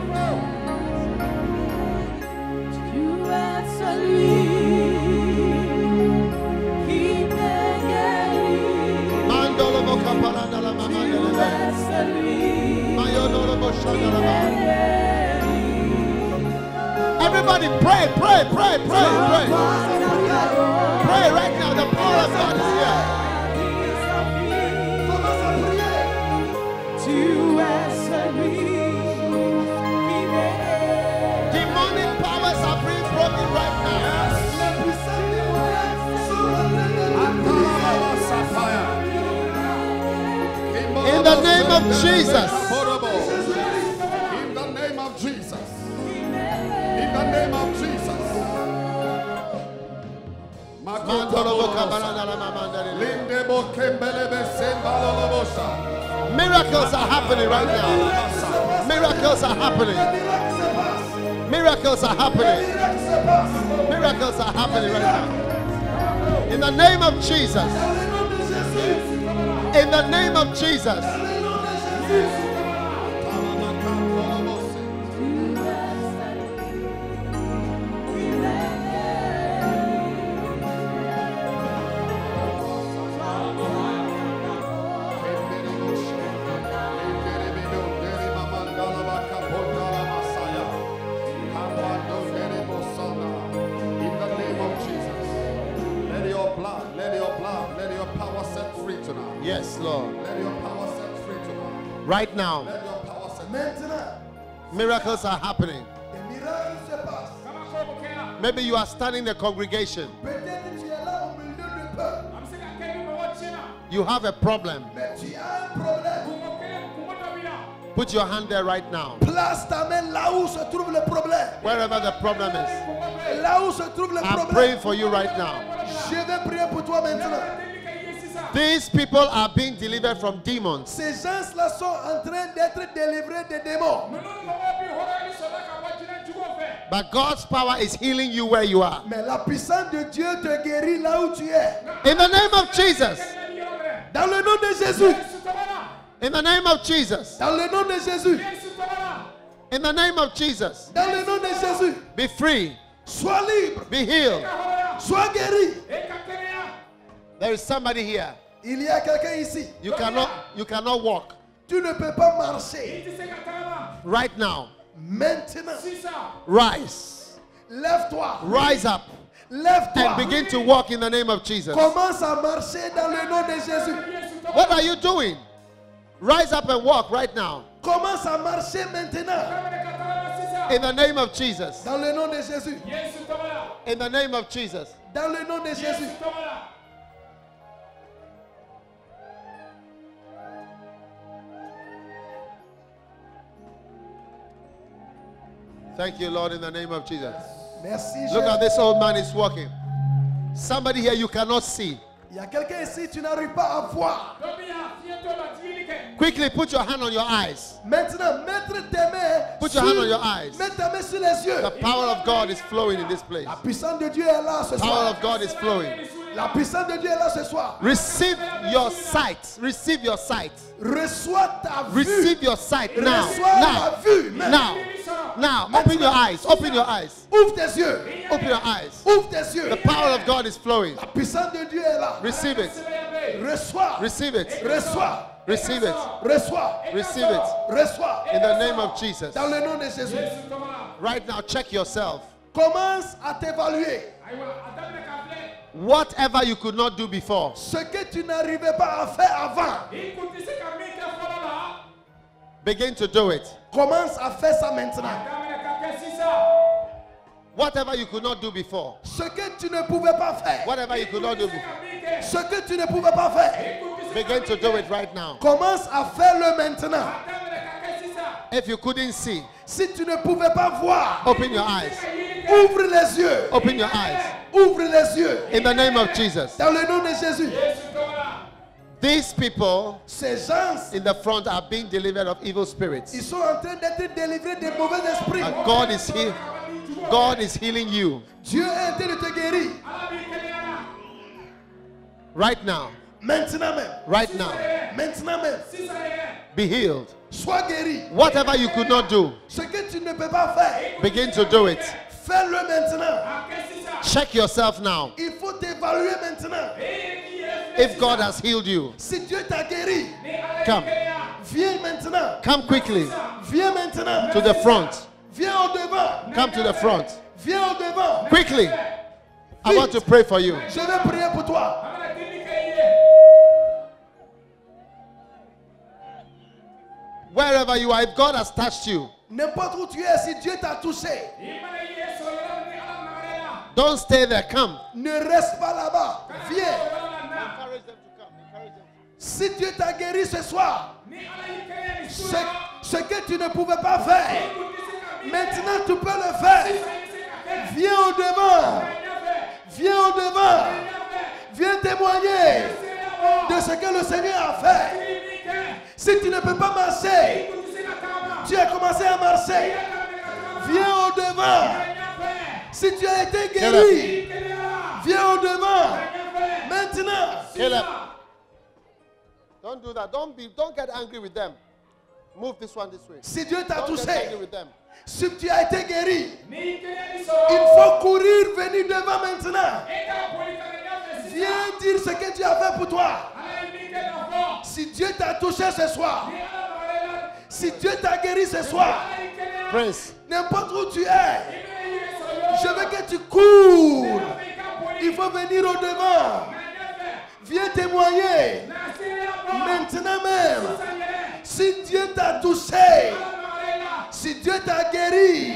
Tu es celui qui m'est guéri. Mandolo boka paranda la mama Tu de la es celui Mayodolo bosha qui la mama. m'est guéri. Everybody pray, pray, pray, pray, pray. Pray right now. The power of God is here. Commence à prier. Tu es celui qui m'est guéri. Demonic powers are being broken right now. Les puissances démoniaques sont en train de In the name of Jesus. In the name of Jesus. In the name of Jesus. Mandolo boka paranda la mama de la- Lindebo kembelebe sembalolobosa. Miracles are happening right now. Miracles are happening. Miracles are happening. Miracles are happening right now. In the name of Jesus. In the name of Jesus. Yes, Lord. Let your power set free tonight. Right now, Let your power set free. Maintenant, miracles are happening. des miracles se passent. Maybe you are standing in the congregation. Peut-être tu es là au milieu du peuple, You have a problem. mais tu as un problème. Put your hand there right now. Place ta main là où se trouve le problème. Wherever the problem is. Là où se trouve le I'm problème. praying for you right now. Je vais prier pour toi maintenant. These people are being delivered from demons. Ces gens-là sont en train d'être délivrés des démons. But God's power is healing you where you are. Mais la puissance de Dieu te guérit là où tu es. In the name of Jesus. Dans le nom de Jésus. In the name of Jesus. Dans le nom de Jésus. In the name of Jesus. Dans le nom de Jésus. Be free. Sois libre. Be healed. Sois guéri. There is somebody here. Il y a quelqu'un ici. You cannot walk. Tu ne peux pas marcher. Right now. Maintenant, Rise. lève-toi. Rise up. Lève-toi. And begin to walk in the name of Jesus. Commence à marcher dans le nom de Jésus. What are you doing? Rise up and walk right now. Commence à marcher maintenant. In the name of Jesus. Dans le nom de Jésus. In the name of Jesus. Dans le nom de Jésus. Thank you, Lord, in the name of Jesus. Merci, Look Jésus. at this old man is walking. Somebody here you cannot see. Il y a quelqu'un ici, tu n'arrives pas à voir. Quickly put your hand on your eyes. Maintenant, mettre tes mains. Put your hand on your eyes. Mets ta main sur les yeux. The power of God is flowing in this place. La puissance de Dieu est là ce The power soir. of God is flowing. La puissance de Dieu est là ce soir. Receive your sight. Receive your sight. Reçois ta vue. Receive your sight now. Reçois Now. ta vue. Now. Now. Open your eyes. Open your eyes. Ouvre tes yeux. Open your eyes. Ouvre tes yeux. The power of God is flowing. La puissance de Dieu est là. Receive it. Reçois. Receive it. Reçois. Receive it. Reçois. Receive it. Reçois. In the name of Jesus. Dans le nom de Jésus. Right now, check yourself. Commence à t'évaluer. Whatever you could not do before, Ce que tu n'arrivais pas à faire avant. begin to do it. Commence à faire ça maintenant. Whatever you could not do before, Ce que tu ne pouvais pas faire. whatever you could not do before, Ce que tu ne pouvais pas faire. begin to do it right now. Commence à faire-le maintenant. If you couldn't see, Si tu ne pouvais pas voir, open your eyes. ouvre les yeux. Open your eyes. Ouvre les yeux. In the name of Jesus. Dans le nom de Jésus. These people Ces gens, in the front are being delivered of evil ils spirits. sont en train d'être délivrés des mauvais esprits. And God is here. God is healing you Dieu est en train de te guérir. right now. Maintenant même. Right now. Maintenant même. Be healed. Sois guéri. Whatever you could not do, Ce que tu ne peux pas faire, begin to do it. fais-le maintenant. Check yourself now. Il faut t'évaluer maintenant. If God has healed you, Si Dieu t'a guéri, come. viens maintenant. Come quickly Viens maintenant. to the front. Viens au devant. Come to the front. Viens au devant. Quickly. I want to pray for you. Je vais prier pour toi. Wherever you are, if God has touched you, N'importe où tu es, si Dieu t'a touché, don't stay there. Come. ne reste pas là-bas. Viens. Si Dieu t'a guéri ce soir, ce que tu ne pouvais pas faire, maintenant tu peux le faire. Viens au devant. Viens au devant. Viens témoigner de ce que le Seigneur a fait. Si tu ne peux pas marcher, tu as commencé à marcher. Viens au devant. Si tu as été guéri, viens au devant. Maintenant. Caleb. Don't do that. Don't get angry with them. Move this one this way. Si Dieu t'a Don't get touché, angry with them. si tu as été guéri, il faut courir, venir devant maintenant. Viens dire ce que Dieu a fait pour toi. Si Dieu t'a touché ce soir, si Dieu t'a guéri ce soir, Prince, n'importe où tu es, je veux que tu cours. Il faut venir au devant. Viens témoigner. Maintenant même. Si Dieu t'a touché, si Dieu t'a guéri,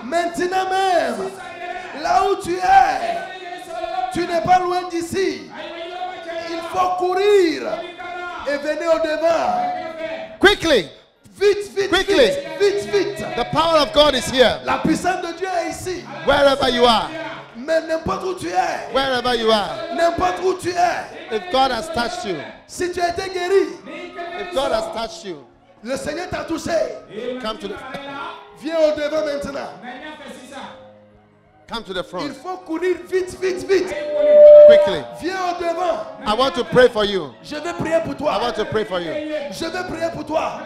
maintenant même, là où tu es, tu n'es pas loin d'ici. Il faut courir et venir au devant. Quickly. Vite, vite, Quickly. vite, vite, vite. The power of God is here. La puissance de Dieu est ici. Wherever you are. Mais n'importe où tu es, Wherever you are. n'importe où tu es, If God has touched you. si tu as été guéri, If God has touched you. le Seigneur t'a touché. Come to the, Viens au devant maintenant. come to the Il front. faut courir vite, vite, vite. Quickly. Viens au devant. I want to pray for you. Je vais prier pour I toi. want to pray for you. Je vais prier pour toi.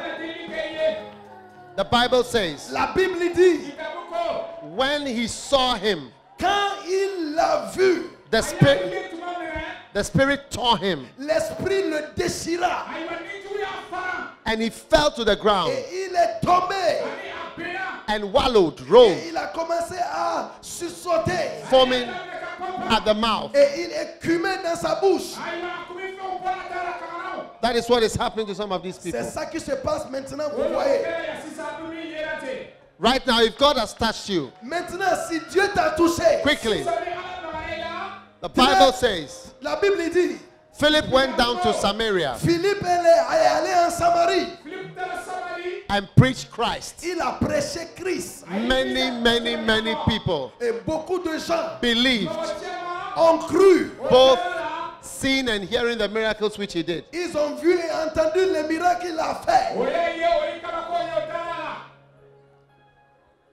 The Bible says, La Bible dit, when he saw him, quand il l'a vu, the spirit tore him, l'esprit le déchira and he fell to the ground et il est tombé. and wallowed, rolled, Et il a commencé à sursauter foaming at the mouth. et il écumait dans sa bouche. That is what is happening to some of these people. C'est ça qui se passe maintenant, vous voyez. Right now, if God has touched you, Maintenant, si Dieu t'a touché, quickly, the Bible says, la Bible dit, Philip went down to Samaria Philippe est allé en Samarie. and preached Christ. Il a prêché Christ. Many people Et beaucoup de gens believed, ont cru. both seeing and hearing the miracles which he did. Ils ont vu et entendu les miracles qu'il a fait.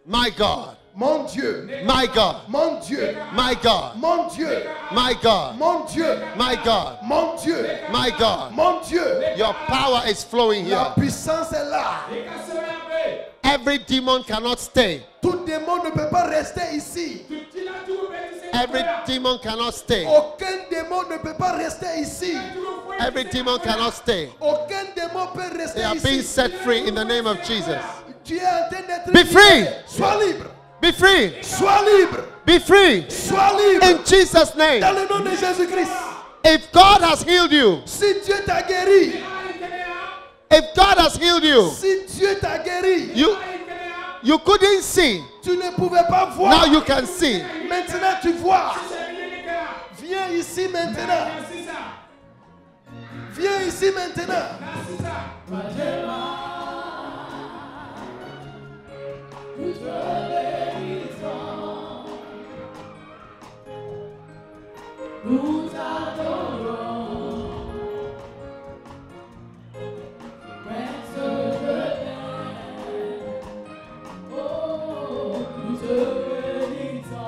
My God, Mon Dieu, my God, mon Dieu, my God, mon Dieu, my God, mon Dieu, my God, mon Dieu, my God. mon Dieu. Your power is flowing La here. puissance est là. Every demon cannot stay. Tout démon ne peut pas rester ici. Every demon cannot stay. Aucun démon ne peut pas rester ici. Every demon cannot stay. Aucun démon peut They rester are being ici. set free in the name of Jesus. Tu es en train d'être Be free. libéré. Sois libre. Be free. Sois libre. Be free. Sois libre. In Jesus' name. Dans le nom de Jésus-Christ. If God has healed you, Si Dieu t'a guéri, if God has healed you, si Dieu t'a guéri, you couldn't see. tu ne pouvais pas voir. Now you can see. Maintenant tu vois. Viens ici maintenant. Viens ici maintenant. Nous adorons, Prince of Peace. Oh, nous te bénissons.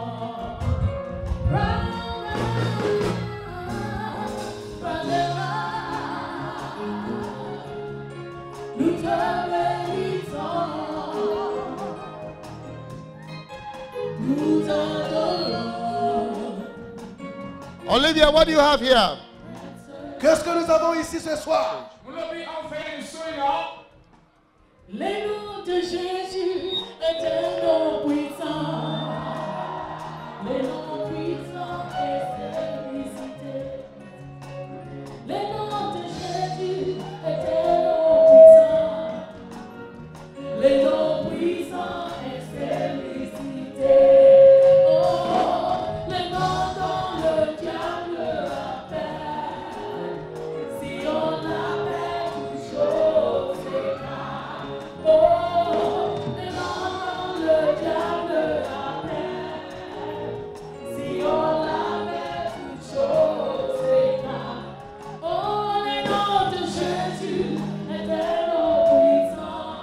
Nous te bénissons. Nous adorons. Olivia, what do you have here? Qu'est-ce que nous avons ici ce soir? Les noms de Jésus est un nom puissant. Les noms puissants et félicité. Les noms de Jésus est un nom puissant. Les noms puissants et félicité. Oh, les noms dont le diable appelle. Si on appelle toute chose écarte. Oh, les noms dont le diable appelle. Si on appelle toute chose écarte. Oh, les noms de Jésus est un nom puissant.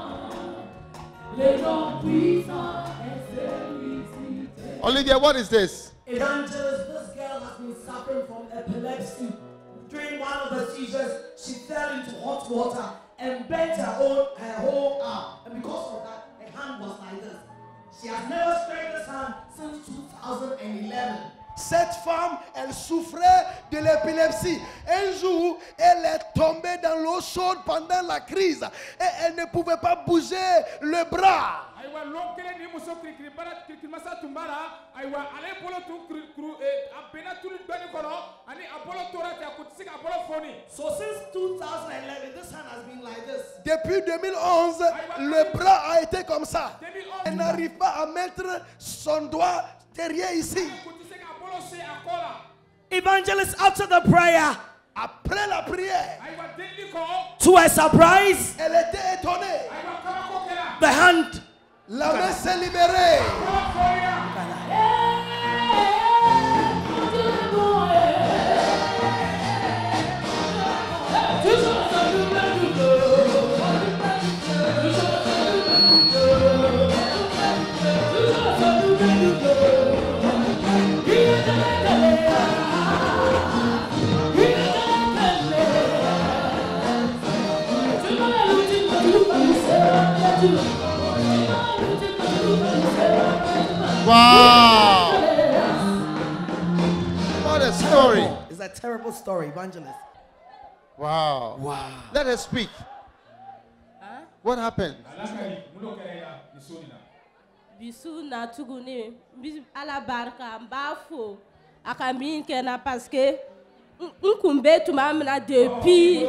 Les noms puissants et félicité. Olivia, what is this? Evangelist, this girl has been suffering from epilepsy. During one of the seizures, she fell into hot water and bent her whole arm. And because of that, her hand was like this. She has never straightened her hand since 2011. Cette femme, elle souffrait de l'épilepsie. Un jour, elle est tombée dans l'eau chaude pendant la crise et elle ne pouvait pas bouger le bras. Aiwa lokele ni muso kirikimasa tumbara. Aiwa ale bolo tu apena tulu doni kono. Ani apolo torati akutisika apolo foni. So since 2011, this hand has been like this. Depuis 2011, le bras a été comme ça. Elle n'arrive pas à mettre son doigt derrière ici. Evangelist, after the prayer, Après la prière, to her surprise, elle était étonnée. the hand La main s'est libérée. Wow. What a story. It's a terrible story, evangelist. Wow. Wow. Let us speak. What happened? Bisu na tuguni ala barka mbafo akamin kena parce que nkumbe tumamna depuis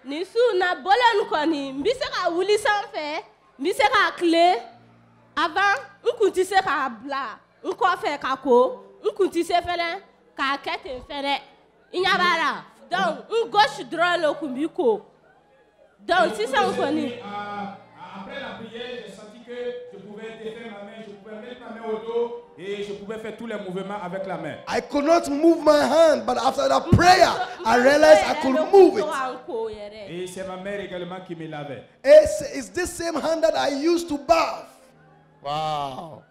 nisu na bolan koni mbise ka wuli sanfɛ mbise ka clé avant nkunti se ka bla nkɔfɛ ka ko nkunti se fɛnɛ ka kɛ ten fɛnɛ inyabara donc gauche droit le kumbi ko. Donc, si ça on connaît. Après la prière, j'ai senti que je pouvais défaire ma main, je pouvais mettre ma main au dos et je pouvais faire tous les mouvements avec la main. I could not move my hand, but after the prayer, I realized I could move it. Et c'est ma mère également qui me lavait. It's this same hand that I used to bath. Wow.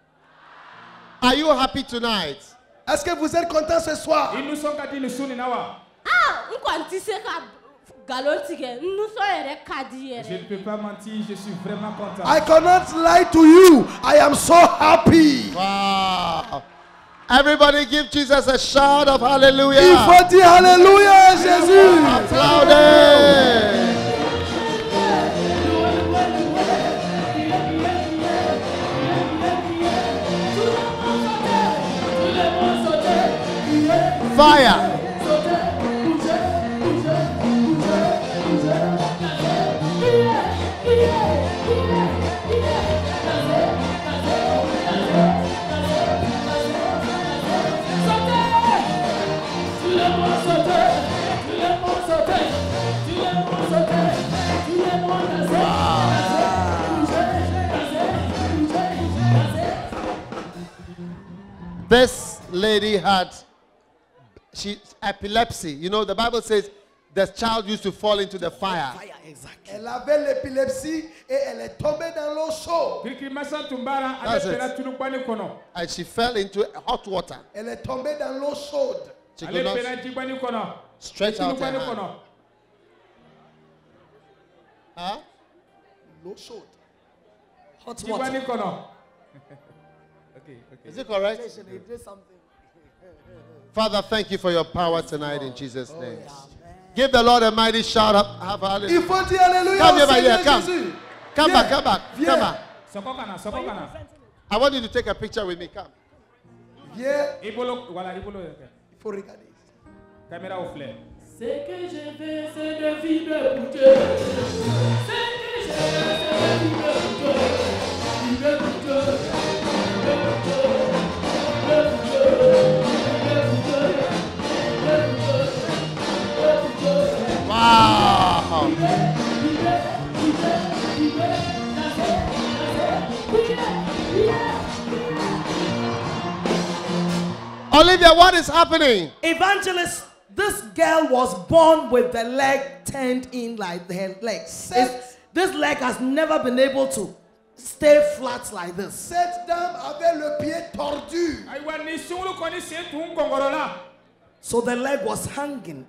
Are you happy tonight? Est-ce que vous êtes content ce soir? Ils nous sont dit nous sommes nawa. Ah, on continue ça. Je ne peux pas mentir, je suis vraiment content. I cannot lie to you. I am so happy. Wow. Everybody give Jesus a shout of hallelujah. Il faut dire alléluia, Jésus. Applaudez. Fire. This lady had epilepsy. You know, the Bible says the child used to fall into the fire. Exactly. Elle avait l'épilepsie et elle est tombée dans l'eau chaude. That's it. And she fell into hot water. Elle est tombée dans l'eau chaude. She could not stretch out her hand. Huh? L'eau chaude. Hot water. Is it correct? Father, thank you for your power tonight in Jesus' name. Give the Lord a mighty shout up. Have hallelujah. Il faut dire alléluia. Come here, au my dear. Seigneur Come. Jésus. Come back, come back. Viens. Come back. Sokokana. I want you to take a picture with me. Come. Viens. Ibolo, voilà, Ibolo. Il faut regarder. Caméra au flair. Ce que je veux, c'est de vivre pour Dieu. Ce que je veux, c'est de vivre pour Dieu. Vivre pour Dieu. Vivre pour Dieu. Vivre pour Dieu. Vivre pour Dieu. Vivre pour Dieu. Wow. Olivia, what is happening? Evangelist, this girl was born with the leg turned in like her legs. This leg has never been able to stay flat like this. Cette dame avait le pied tordu. So the leg was hanging.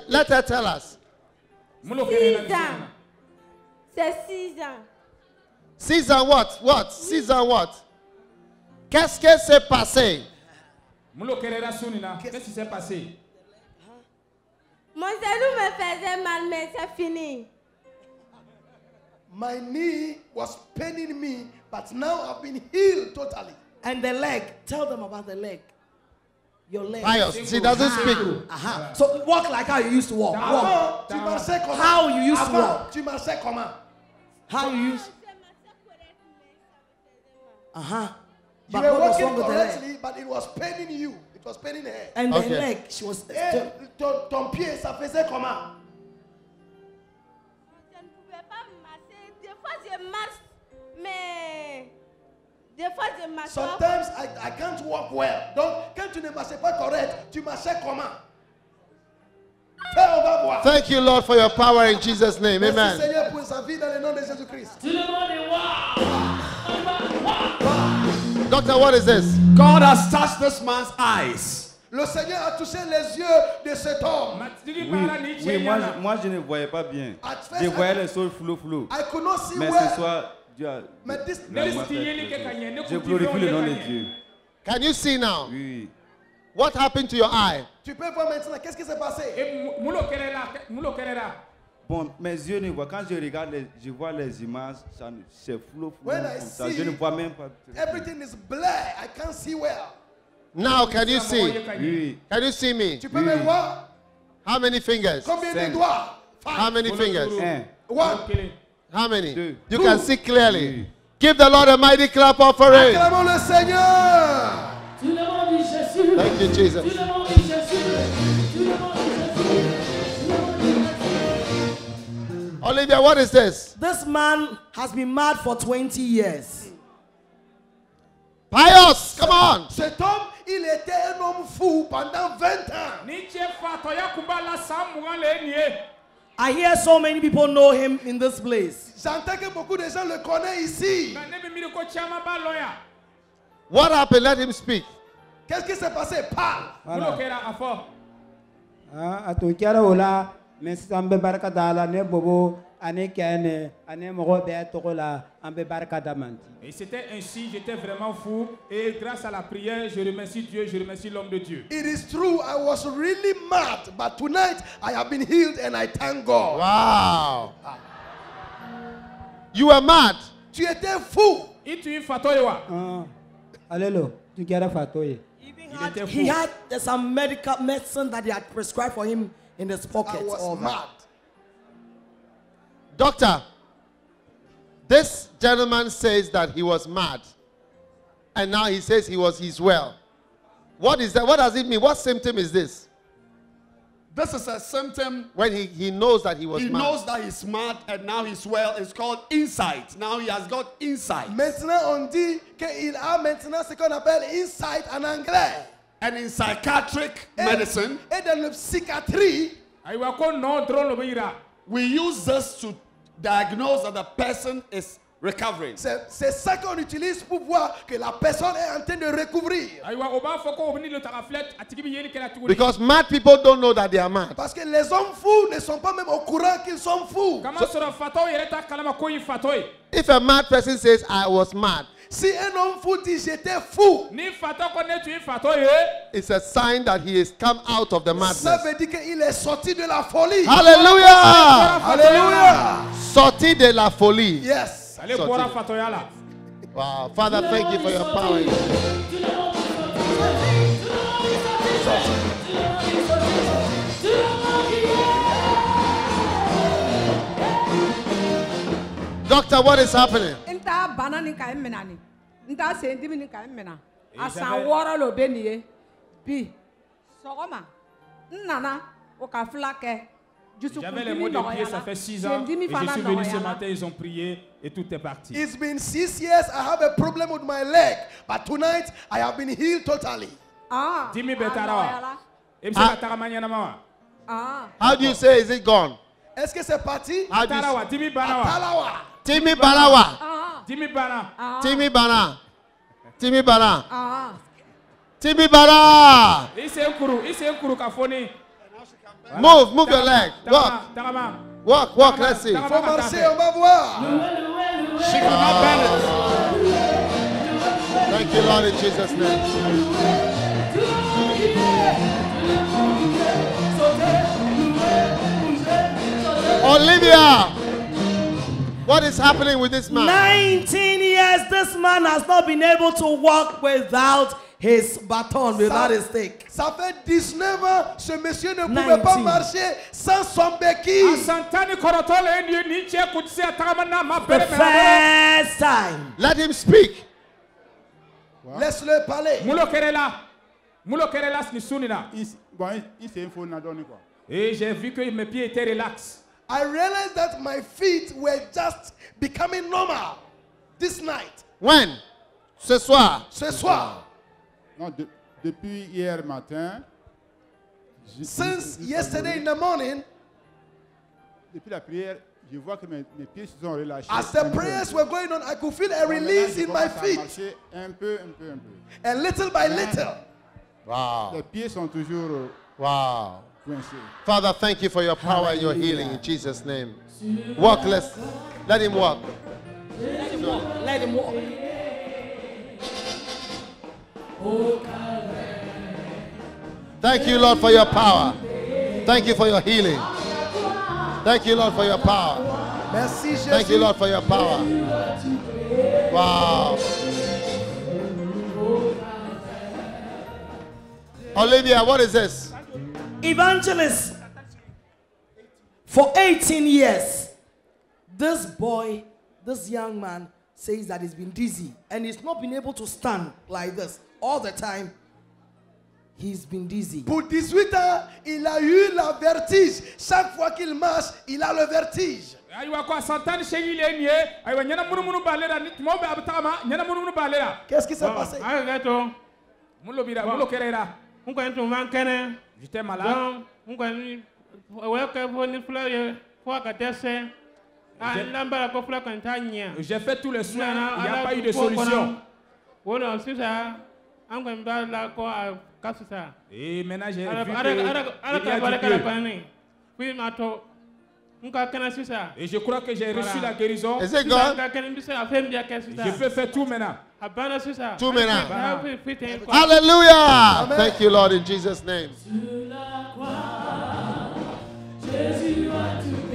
Let her tell us. 6 ans. C'est 6 ans. 6 ans what? What? 6 ans what? Qu'est-ce qui s'est passé? Qu'est-ce qui s'est passé? Mon genou me faisait mal, mais c'est fini. My knee was paining me, but now I've been healed totally. And the leg. Tell them about the leg. Your leg. Pious. She doesn't speak. So walk like how you used to walk. Walk. Avant, tu marchais comment? How you used to Avant, walk. tu marchais comment? How you used. You But were what was walking wrong with the leg? correctly, but it was paining you. It was paining her. And the Okay. leg, she was. Et ton pied, ça faisait comment? Je ne pouvais pas marcher. Des fois, je marche, mais des fois, je marche. Sometimes I can't walk well. Donc, quand tu ne marchais pas correct, tu marchais comment? Fais, on va voir. Thank you, Lord, for your power in Jesus' name. Merci Amen. Seigneur pour sa vie dans le nom de Jésus-Christ. Tout le monde est waouh. Doctor, what is this? God has touched this man's eyes. Le Seigneur a touché les yeux de cet homme. Moi je ne voyais pas bien. At first, Je voyais les choses flou. I could not see Mais well. ce soir, Dieu a Mais this, vraiment fait plaisir. Je glorifie le nom de Dieu. Can you see now? Oui. What happened to your eye? tu peux voir maintenant qu'est-ce qui s'est passé. Bon, mes yeux ne voient. Quand je regarde, je vois les images, c'est flou When I comme ça. see- Je ne vois même pas. Everything is blurred. I can't see well. Now, can you see? Oui. Can you see me? Tu peux me voir? How many fingers? Combien de Cinq. doigts? How many fingers? Un. One. How many? Two. You can see clearly. Give the Lord a mighty clap offering. Acclamons le Seigneur. Tout le monde dit Jésus. Thank you, Jesus. Tout le monde dit Jésus. Tout le monde dit Jésus. Tout le monde dit Jésus. Olivia, what is this? This man has been mad for 20 years. Pious, come on. Cet homme, il était un homme fou pendant 20 ans. I hear so many people know him in this place. J'entends que beaucoup de gens le connaissent ici. What happened? Let him speak. Qu'est-ce qui s'est passé? Parle. Atukara ola mesambe barka dala ne bobo ane kene ane mogo be tokola ambe barka damanti. Et c'était ainsi, j'étais vraiment fou. Et grâce à la prière, je remercie Dieu, je remercie l'homme de Dieu. It is true, I was really mad, but tonight I have been healed and I thank God. Wow. You were mad. Tu étais fou. Et tu es fatoyewa. Alelo tukara fatoye. He had some medical medicine that they had prescribed for him in his pocket. I was all that. mad. Doctor, this gentleman says that he was mad. And now he says he's well. What is that? What does it mean? What symptom is this? This is a symptom. When he knows that he was He mad. knows that he's mad and now he's well. It's called insight. Now he has got insight. Maintenant, on dit qu'il a maintenant ce qu'on appelle insight en anglais. And in psychiatric medicine, Et dans la psychiatrie, we use this to diagnose that the person is recovering. c'est ça qu'on utilise pour voir que la personne est en train de recouvrir. Because mad people don't know that they are mad. Parce que les hommes fous ne sont pas même au courant qu'ils sont fous. If a mad person says, I was mad, Si un homme fou dit j'étais fou, it's a sign that he has come out of the ça madness. veut dire qu'il est sorti de la folie. Hallelujah! Alléluia. Sorti de la folie. Yes. Wow. Father, thank you for your power. Doctor, what is happening? Nta bana ni ka mena ni. Nta se ndimi ni ka mena. Asan woro lo be ni bi. Sogoma. Nnana o ka flake. J'avais les mots de prier, ça fait 6 ans. Et je suis venu ce matin, ils ont prié et tout est parti. It's been 6 years. I have a problem with my leg, but tonight I have been healed totally. Ah. Dimi betarawa. How do you say, is it gone? Est-ce que c'est parti? How do you Tarawa, Dimi banawa. Talawa. Timi Banawa. Dimi bana. Timi Bana. Timi Bana. Ah. Timi Bana. Ise nkuru kafoni. Move your leg. Walk, let's see. Faut marcher, on va voir. She could not bend it. Thank you, Lord, in Jesus' name. Olivia, What is happening with this man? 19 years, this man has not been able to walk without his baton, without his stick. Ça fait 19 ans, ce monsieur ne pouvait pas 19. marcher sans son béquille. The first time. Let him speak. Laisse-le parler. Et j'ai vu que mes pieds étaient relax. I realized that my feet were just becoming normal this night. When? Ce soir. Ce soir. Non, depuis hier matin. Since yesterday in the morning. Depuis la prière, je vois que mes pieds se sont relâchés. As the prayers were going on, I could feel a release in my feet. Un peu. And little by little. Wow. Les pieds sont toujours Wow. coincés. Father, thank you for your power and your healing in Jesus' name. Walk, let him walk. Let him walk. Thank you, Lord, for your power. Thank you for your healing. Thank you, Lord, for your power. Merci, Jésus. Thank you, Lord, for your power. Wow. Olivia, what is this? Evangelist, for 18 years, this boy, this young man says that he's been dizzy and he's not been able to stand like this all the time. He's been dizzy. Pour 18 ans, il a eu la vertige. Chaque fois qu'il marche, il a le vertige. Qu'est-ce qui s'est passé? J'étais malade. J'ai fait tous les soins, il n'y a pas eu de solution. Et maintenant j'ai vu et je crois que j'ai reçu la guérison. Is it God? Je peux faire tout maintenant. Two minutes. Hallelujah. Thank you, Lord, in Jesus' name.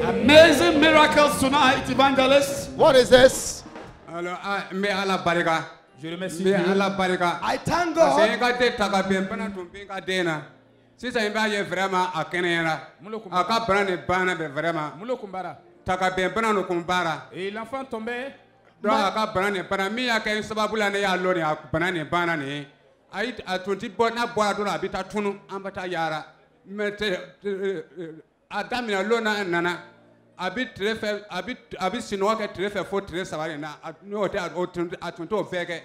Amazing miracles tonight, evangelist. What is this? Alors, mais à la barika. Je remercie Mais Dieu. à la barika. I thank Parce God. que quand tu as bien pendant ton pays à dena. Si ça est vraiment à Kenya, à Capran et Bana, vraiment. Taka bien pendant le combat. Et l'enfant tombait. Donc à Capran et Bana, mi à quel sababu la ne à l'one à Bana et Bana ne. Aïe à ton type bon à boire de la bita tunu ambata yara. Mais à damina lona nana. Habit très fait, habit sinon que très fait faut très savoir na. Nous à ton fait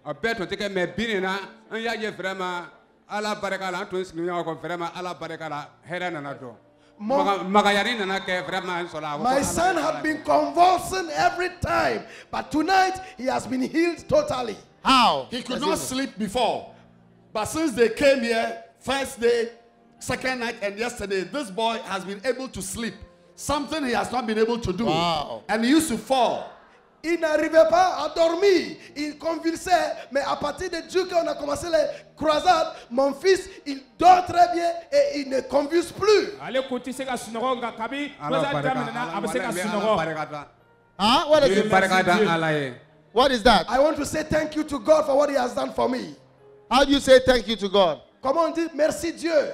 a bête on te que mais bien na. Un y a vraiment. Ala baraka la to sinu ya ko vraiment ala baraka la hera na do magayari na ke vraiment so la. My son had been convulsing every time, but tonight he has been healed totally. How? He could not sleep before. But since they came here, first day, second night, and yesterday, this boy has been able to sleep. Something he has not been able to do. Wow. And he used to fall. Il n'arrivait pas à dormir. Il convulsait. Mais à partir de Dieu qu'on a commencé les croisades, mon fils, il dort très bien et il ne convulse plus. Huh? What is it? What is that? I want to say thank you to God for what he has done for me. How do you say thank you to God? Comment on dit merci Dieu?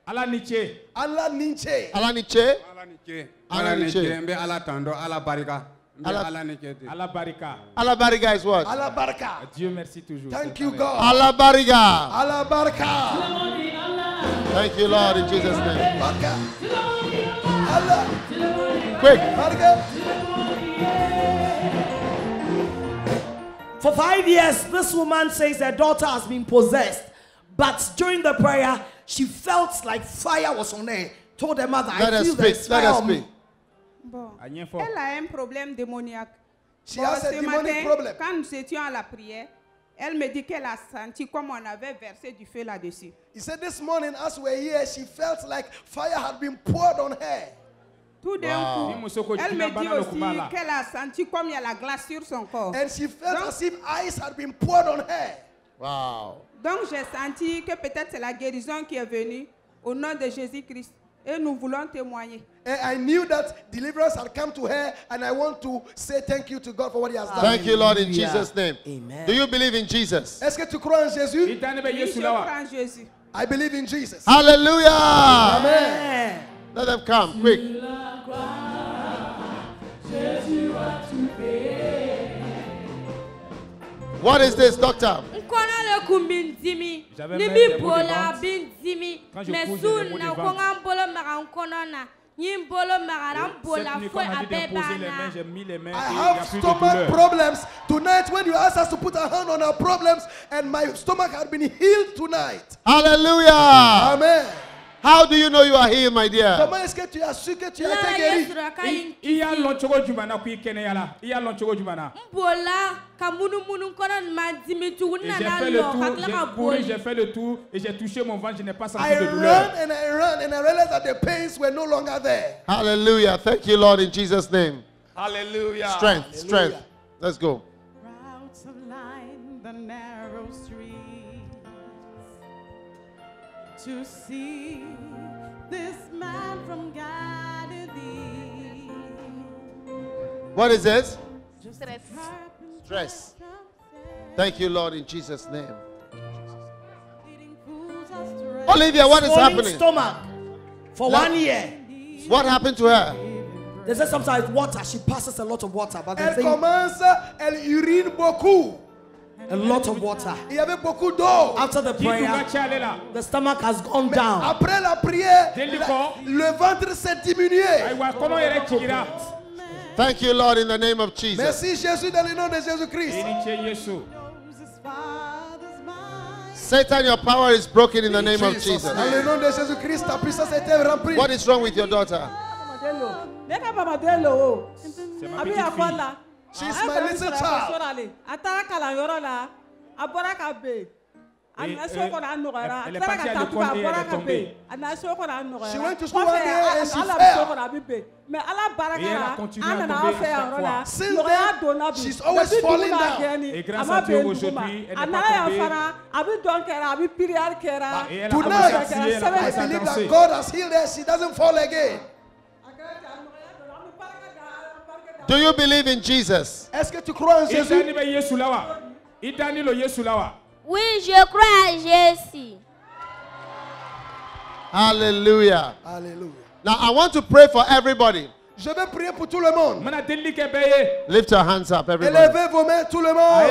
Allah Nietzsche. Allah Ninche. Allah Nietzsche. Allah Nietzsche. Mbe Allah tando Allah barika. Allah barika. Allah barika is what? Allah baraka. Dieu merci toujours. Thank you God. Allah barika. Allah baraka. Thank you, Lord, in Jesus' name. Baraka. Allah. Quick. Baraka. For 5 years, this woman says her daughter has been possessed. But during the prayer, she felt like fire was on her. Told her mother, Let I us feel speak. the Let fire us on me. speak. Bon. Rien fort. Elle a un problème démoniaque. She has a Ce demonic matin, problem. quand nous étions à la prière, elle me dit qu'elle a senti comme on avait versé du feu là-dessus. He said this morning as we were here, she felt like fire had been poured on her. Tout d'un coup, elle me dit aussi qu'elle a senti comme il y a la glace sur son corps. And she felt as if ice had been poured on her. Wow. Donc j'ai senti que peut-être c'est la guérison qui est venue au nom de Jésus-Christ. Et nous voulons témoigner. And I knew that deliverance had come to her, and I want to say thank you to God for what He has done. Thank you, Lord, in Jesus' name. Amen. Do you believe in Jesus? Est-ce que tu crois en Jésus? Oui, je crois en Jésus. I believe in Jesus. Hallelujah. Amen. Let them come, quick. What is this, doctor? I have stomach problems. Tonight, when you asked us to put our hand on our problems, and my stomach had been healed tonight. Hallelujah. Amen. How do you know you are healed, my dear? Comment est-ce que tu as su que tu as été guéri? J'ai fait le tour et j'ai touché mon ventre, je n'ai pas senti I de douleur. ran and I realized that the pains were no longer there. Hallelujah. Thank you, Lord, in Jesus' name. Hallelujah. Strength, strength. Let's go. Routes of line the narrow streets to see this man from Galilee. What is this? Stress. Stress. Thank you, Lord, in Jesus' name. Olivia, what is Swollen happening? stomach for 1 year. What happened to her? They say sometimes water, she passes a lot of water, but they Elle say commence, elle urine beaucoup. a lot of water. Il y avait beaucoup d'eau. After the prayer, the stomach has gone down. Après la prière, le ventre s'est diminué. Thank you, Lord, in the name of Jesus. Merci Jésus dans le nom de Jésus-Christ. Satan, your power is broken in the name of Jesus. Dans le nom de Jésus-Christ, ta puissance a été remplie. What is wrong with your daughter? She's my little child. Elle est partie à l'école et elle est tombée. She went to school one day and she fell. Et elle a continué à tomber chaque fois. Since then, she's always falling down. Et grâce à Dieu aujourd'hui, elle n'est pas tombée. Et elle a commencé à prier, elle a I commencé à believe that danser. God has healed her. She doesn't fall again. Do you believe in Jesus? Est-ce que tu crois en Jésus? Oui, je crois en Jésus. Hallelujah. Hallelujah. Now I want to pray for everybody. Je vais prier pour tout le monde. Lift your hands up, everybody. Élevez vos mains, tout le monde.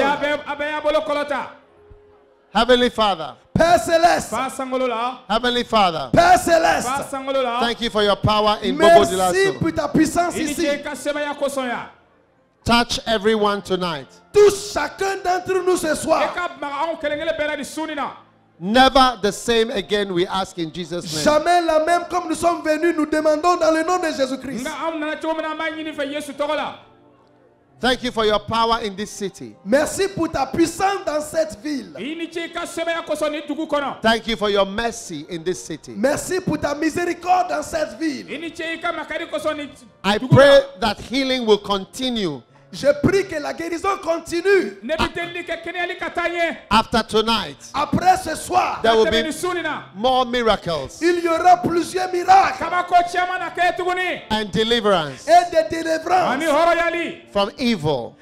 Heavenly Father. Père Céleste. Heavenly Father. Père Céleste. Thank you for your power in Bobo Merci Dioulasso. pour ta puissance ici. Touch everyone tonight. Touche chacun d'entre nous ce soir. Never the same again, we ask in Jesus' name. Jamais la même comme nous sommes venus, nous demandons dans le nom de Jésus-Christ. Thank you for your power in this city. Merci pour ta puissance dans cette ville. Thank you for your mercy in this city. Merci pour ta miséricorde dans cette ville. I pray that healing will continue. Je prie que la guérison continue. After tonight, après ce soir, there will be more miracles. Il y aura plusieurs miracles and deliverance et de délivrance from evil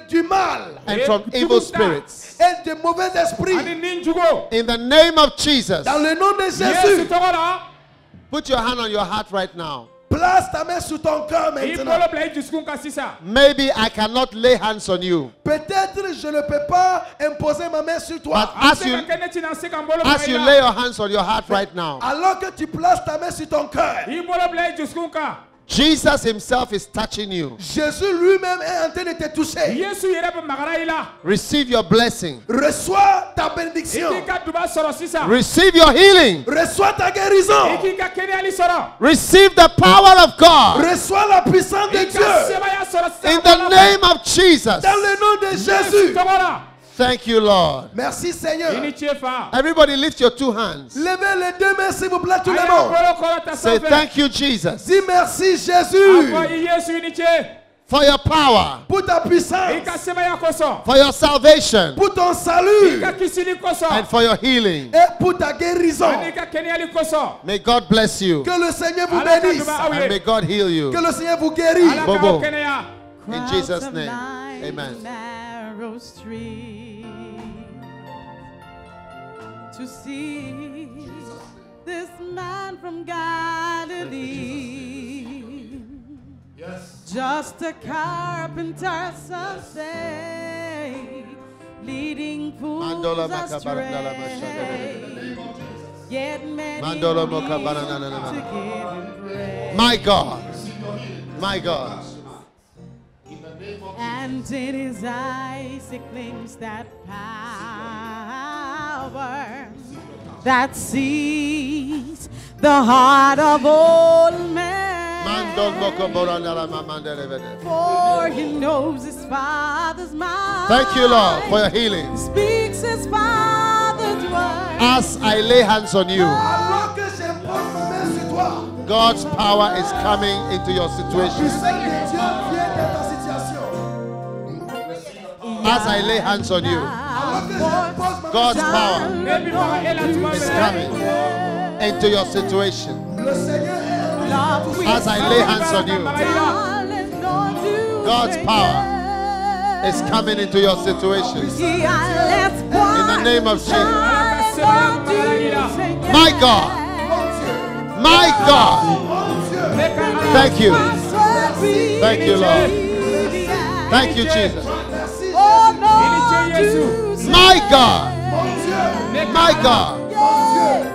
du mal and from evil spirits. Et de mauvais esprits. In the name of Jesus. Dans le nom de Jésus. Put your hand on your heart right now. Place ta main sur ton cœur maintenant. Maybe I cannot lay hands on you. Peut-être je ne peux pas imposer ma main sur toi. But as you lay your hands on your heart right now, alors que tu places ta main sur ton cœur, Jesus himself is touching you. Jésus lui-même est en train de te toucher. Receive your blessing. Reçois ta bénédiction. Receive your healing. Reçois ta guérison. Receive the power of God. Reçois la puissance de Dieu. In the name of Jesus. Dans le nom de Jésus. Thank you, Lord. Merci, Seigneur. Everybody lift your two hands. Levez les deux mains, s'il vous plaît, tout le monde. Say thank you, Jesus. Dis merci, Jésus. For your power. Pour ta puissance. For your salvation. Pour ton salut. And for your healing. Et pour ta guérison. May God bless you. Que le Seigneur vous bénisse. And may God heal you. Que le Seigneur vous guérisse. Bobo. In Jesus' name. Amen. Narrow street to see this man from Galilee. Yes. Just a carpenter's son, say, leading fools astray. Yet many need to give him praise. My God. My God. And in his eyes he claims that power that sees the heart of all men. For he knows his Father's mind. Thank you, Lord, for your healing. Speaks his Father's word. As I lay hands on you, God's power is coming into your situation. As I lay hands on you, God's power is coming into your situation. As I lay hands on you, God's power is coming into your situation. In the name of Jesus. My God. My God. Thank you. Thank you, Lord. Thank you, Jesus. My God. My God.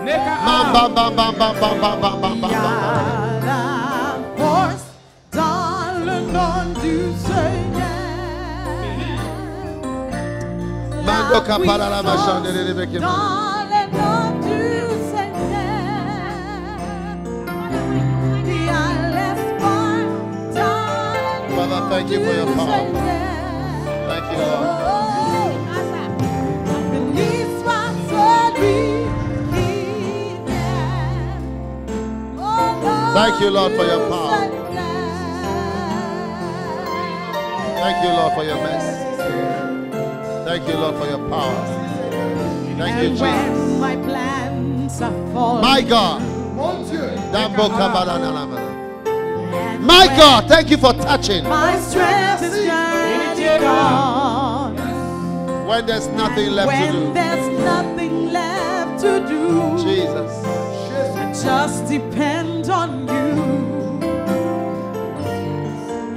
Bam, bam, bam, bam, bam, bam, bam, bam, bam, bam. Mando kapara la machande de beke. Father, thank you for your power. Thank you, Lord. Thank you, Lord, for your power. Thank you, Lord, for your mercy. Thank you, Lord, for your power. Thank you, Jesus. My plans are falling. My God. My God, thank you for touching. My strength is just gone. When there's nothing left to do. When there's nothing left to do. Jesus. Just depend on you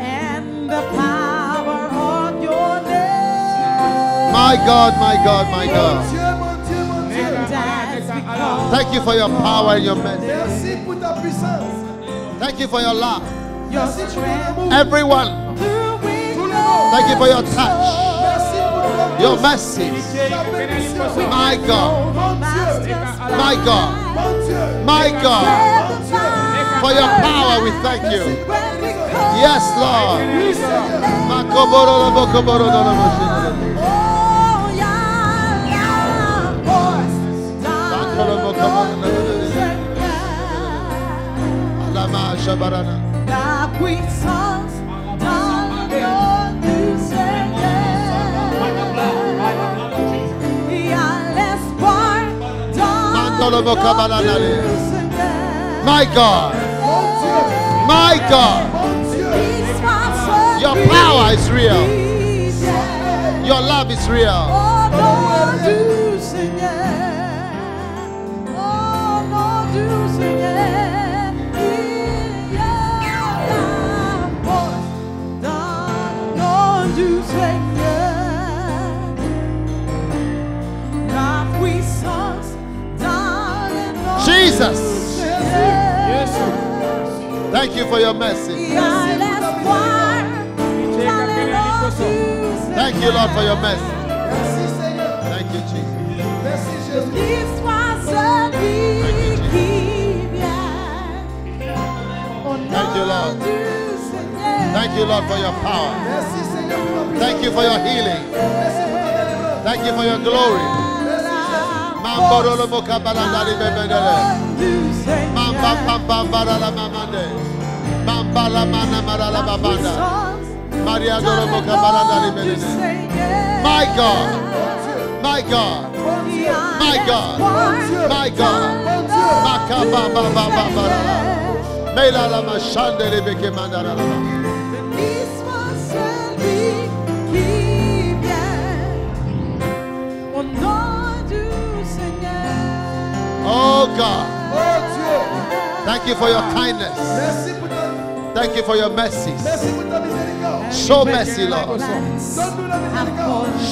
and the power of your name. My God, my God, my God. Thank you for your power and your mercy. Thank you for your love. Everyone. Thank you for your touch. Your mercy. My God. My God. My God. For your power we thank you. Yes, Lord. La puissance dans le nom du Seigneur. Il y a l'espoir dans le nom du Seigneur. My God. My God. Your power is real. Your love is real. Au nom du Seigneur. Au nom du Seigneur. Jesus. Thank you for your mercy. Thank you, Lord, for your mercy. Thank you, Jesus. Thank you, Lord. Thank you, Lord, for your power. Thank you for your healing. Thank you for your glory. My God. My God. My God. My God. Melala mashandele beke mandara. Oh God. Thank you for your kindness. Thank you for your mercies. Show mercy, Lord.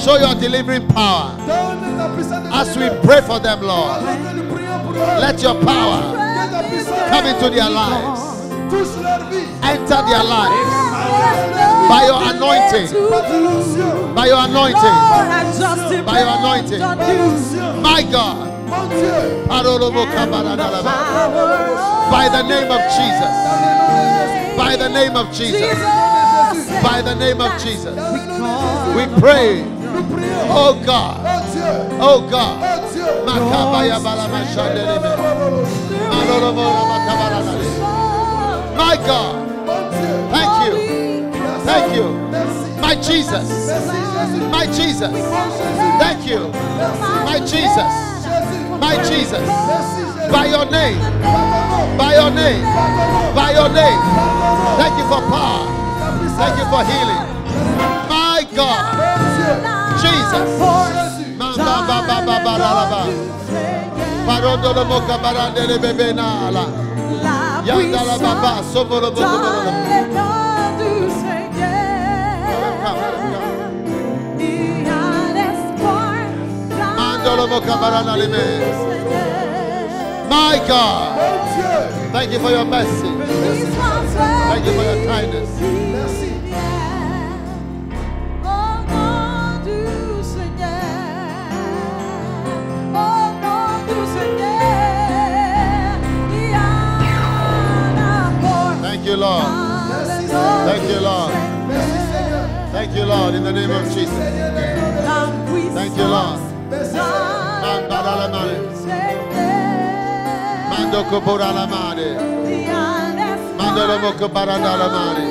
Show your delivering power. As we pray for them, Lord, let your power come into their lives. Enter their lives by your anointing. By your anointing. By your anointing. My God. By the name of Jesus. By the name of Jesus. By the name of Jesus. We pray. Oh God. Oh God. My God. Thank you. Thank you. My Jesus. My Jesus. Thank you. My Jesus. My Jesus. By your name. By your name. By your name. Thank you for power. Thank you for healing. My God. Jesus. My God. Thank you for your mercy. Thank you for your kindness. Thank you, Lord. Thank you, Lord. Thank you, Lord, in the name of Jesus. Thank you, Lord. Mando kopora la mare. Mando lo moco paranda la mare.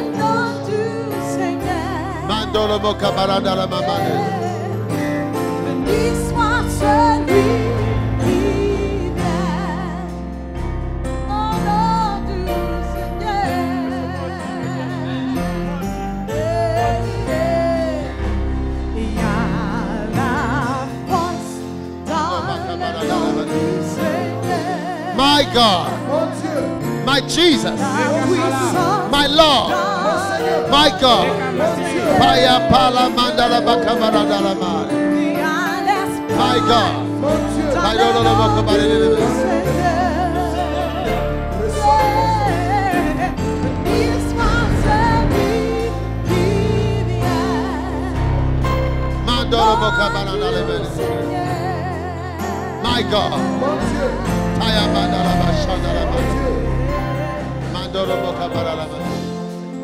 Mando lo moca paranda la mamane. My God, my Jesus, my Lord, my God. My God, my God.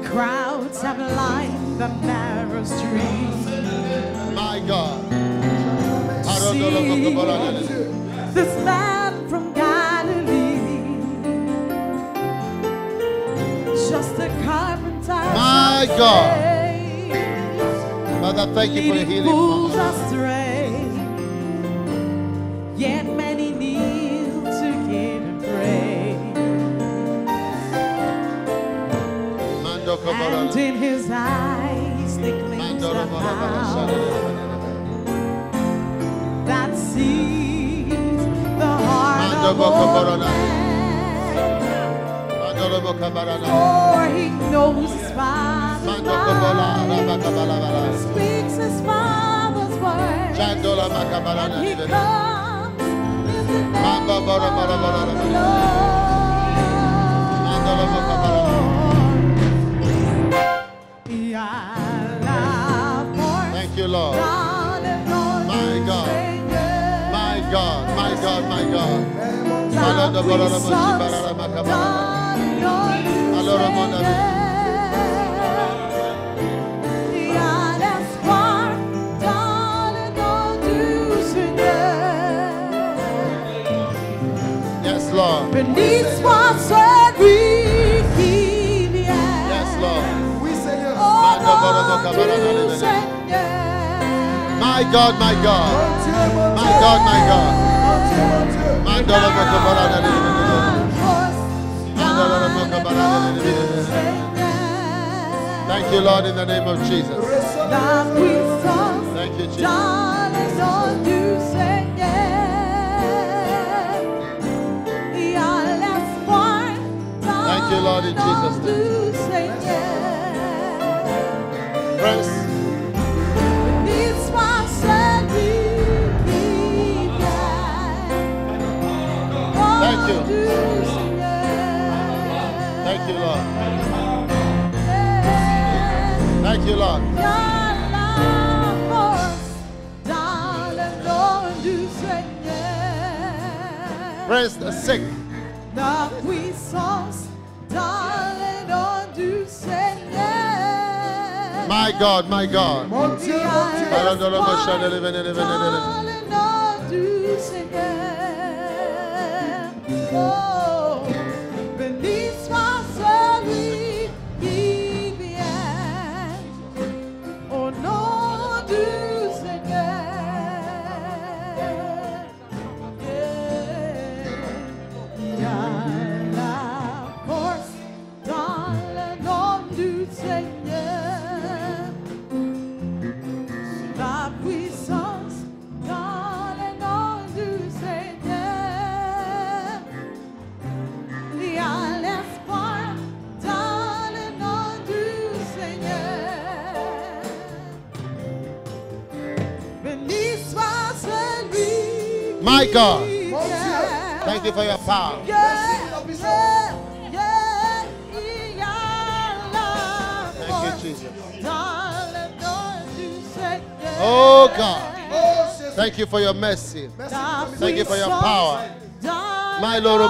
Crowds have lined the narrow street. My God. See this man from Galilee, just a carpenter. My God. Father, thank you for the healing. Fools astray, yet many kneel together and pray. And in his eyes they gleams the power that sees the heart of all man. For he knows his Father's mind, speaks his Father's words, and he comes in the name of the Lord. Thank you, Lord. My God. My God. My God. My God. Yes, Lord. Beneath what said we keep. Yes, Lord. My God, my God. My God, my God. Thank you, Lord, in the name of Jesus. Thank you, Jesus. Thank you, Lord, in Jesus' name. Praise. Thank you. Thank you, Lord. Thank you, Lord. Praise the sick. La puissance dans les noms du Seigneur. My God, my God. Mon Dieu, mon Dieu. Dans le nom du Seigneur. Oh, béni soit celui qui vient au nom du Seigneur. Il y a la force dans le nom du Seigneur, la puissance dans le nom du Seigneur. Il y a l'espoir dans le nom du Seigneur. Béni soit celui. My God. Thank you for your power. Thank you, Jesus. Oh God. Thank you for your mercy. Thank you for your power. My Lord,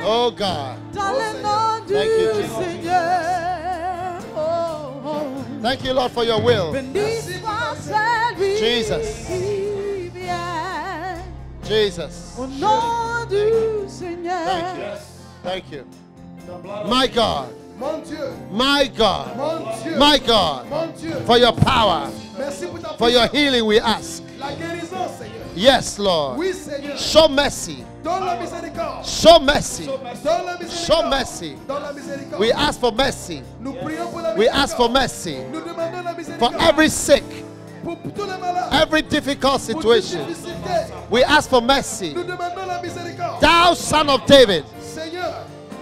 oh God. Thank you, Jesus. Thank you, Lord, for your will. Jesus. Jesus. Thank you. Thank you. My God. My God. My God. For your power. For your healing we ask. Yes, Lord. Show mercy. Show mercy. Show mercy. We ask for mercy. We ask for mercy for every sick, every difficult situation. We ask for mercy. Thou Son of David.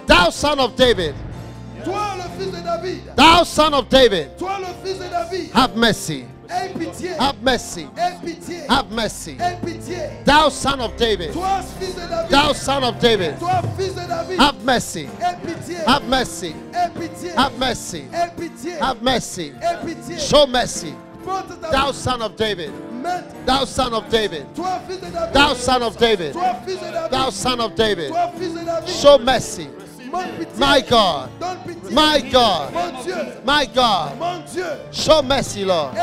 Thou Son of David. Thou Son of David. Have mercy. Have mercy. Have mercy. Thou Son of David. Thou Son of David. Have mercy. Have mercy. Have mercy. Have mercy. Show mercy. Thou Son of David. Thou Son of David. Thou Son of David. Thou Son of David. Show mercy. My God. My God. My God. Show mercy, Lord.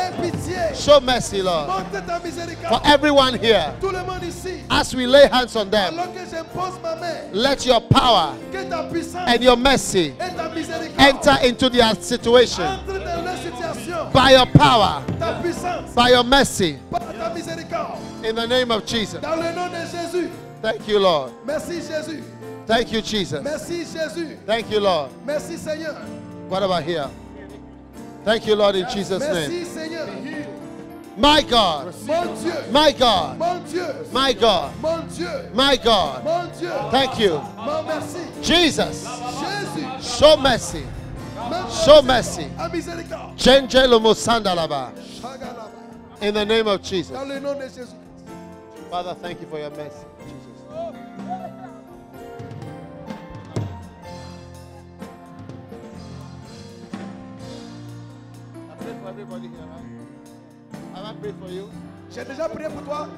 Show mercy, Lord. For everyone here, as we lay hands on them, let your power and your mercy enter into their situation. By your power, by your mercy, in the name of Jesus. Thank you, Lord. Merci Jésus. Thank you, Jesus. Merci Jésus. Thank you, Lord. Merci Seigneur. What about here? Thank you, Lord, in Jesus' Merci name. Seigneur. My God. Mon Dieu. My God. Mon Dieu. My God. Mon Dieu. My God. Mon Dieu. Thank you. Mon merci. Jesus. Jésus. Show mercy. Show mercy. À miséricorde. Change le Musandalaba. In the name of Jesus. Dans le nom de Jésus. Father, thank you for your mercy. Jesus. I prayed for everybody here, right? Have I prayed for you? J'ai déjà prié pour toi.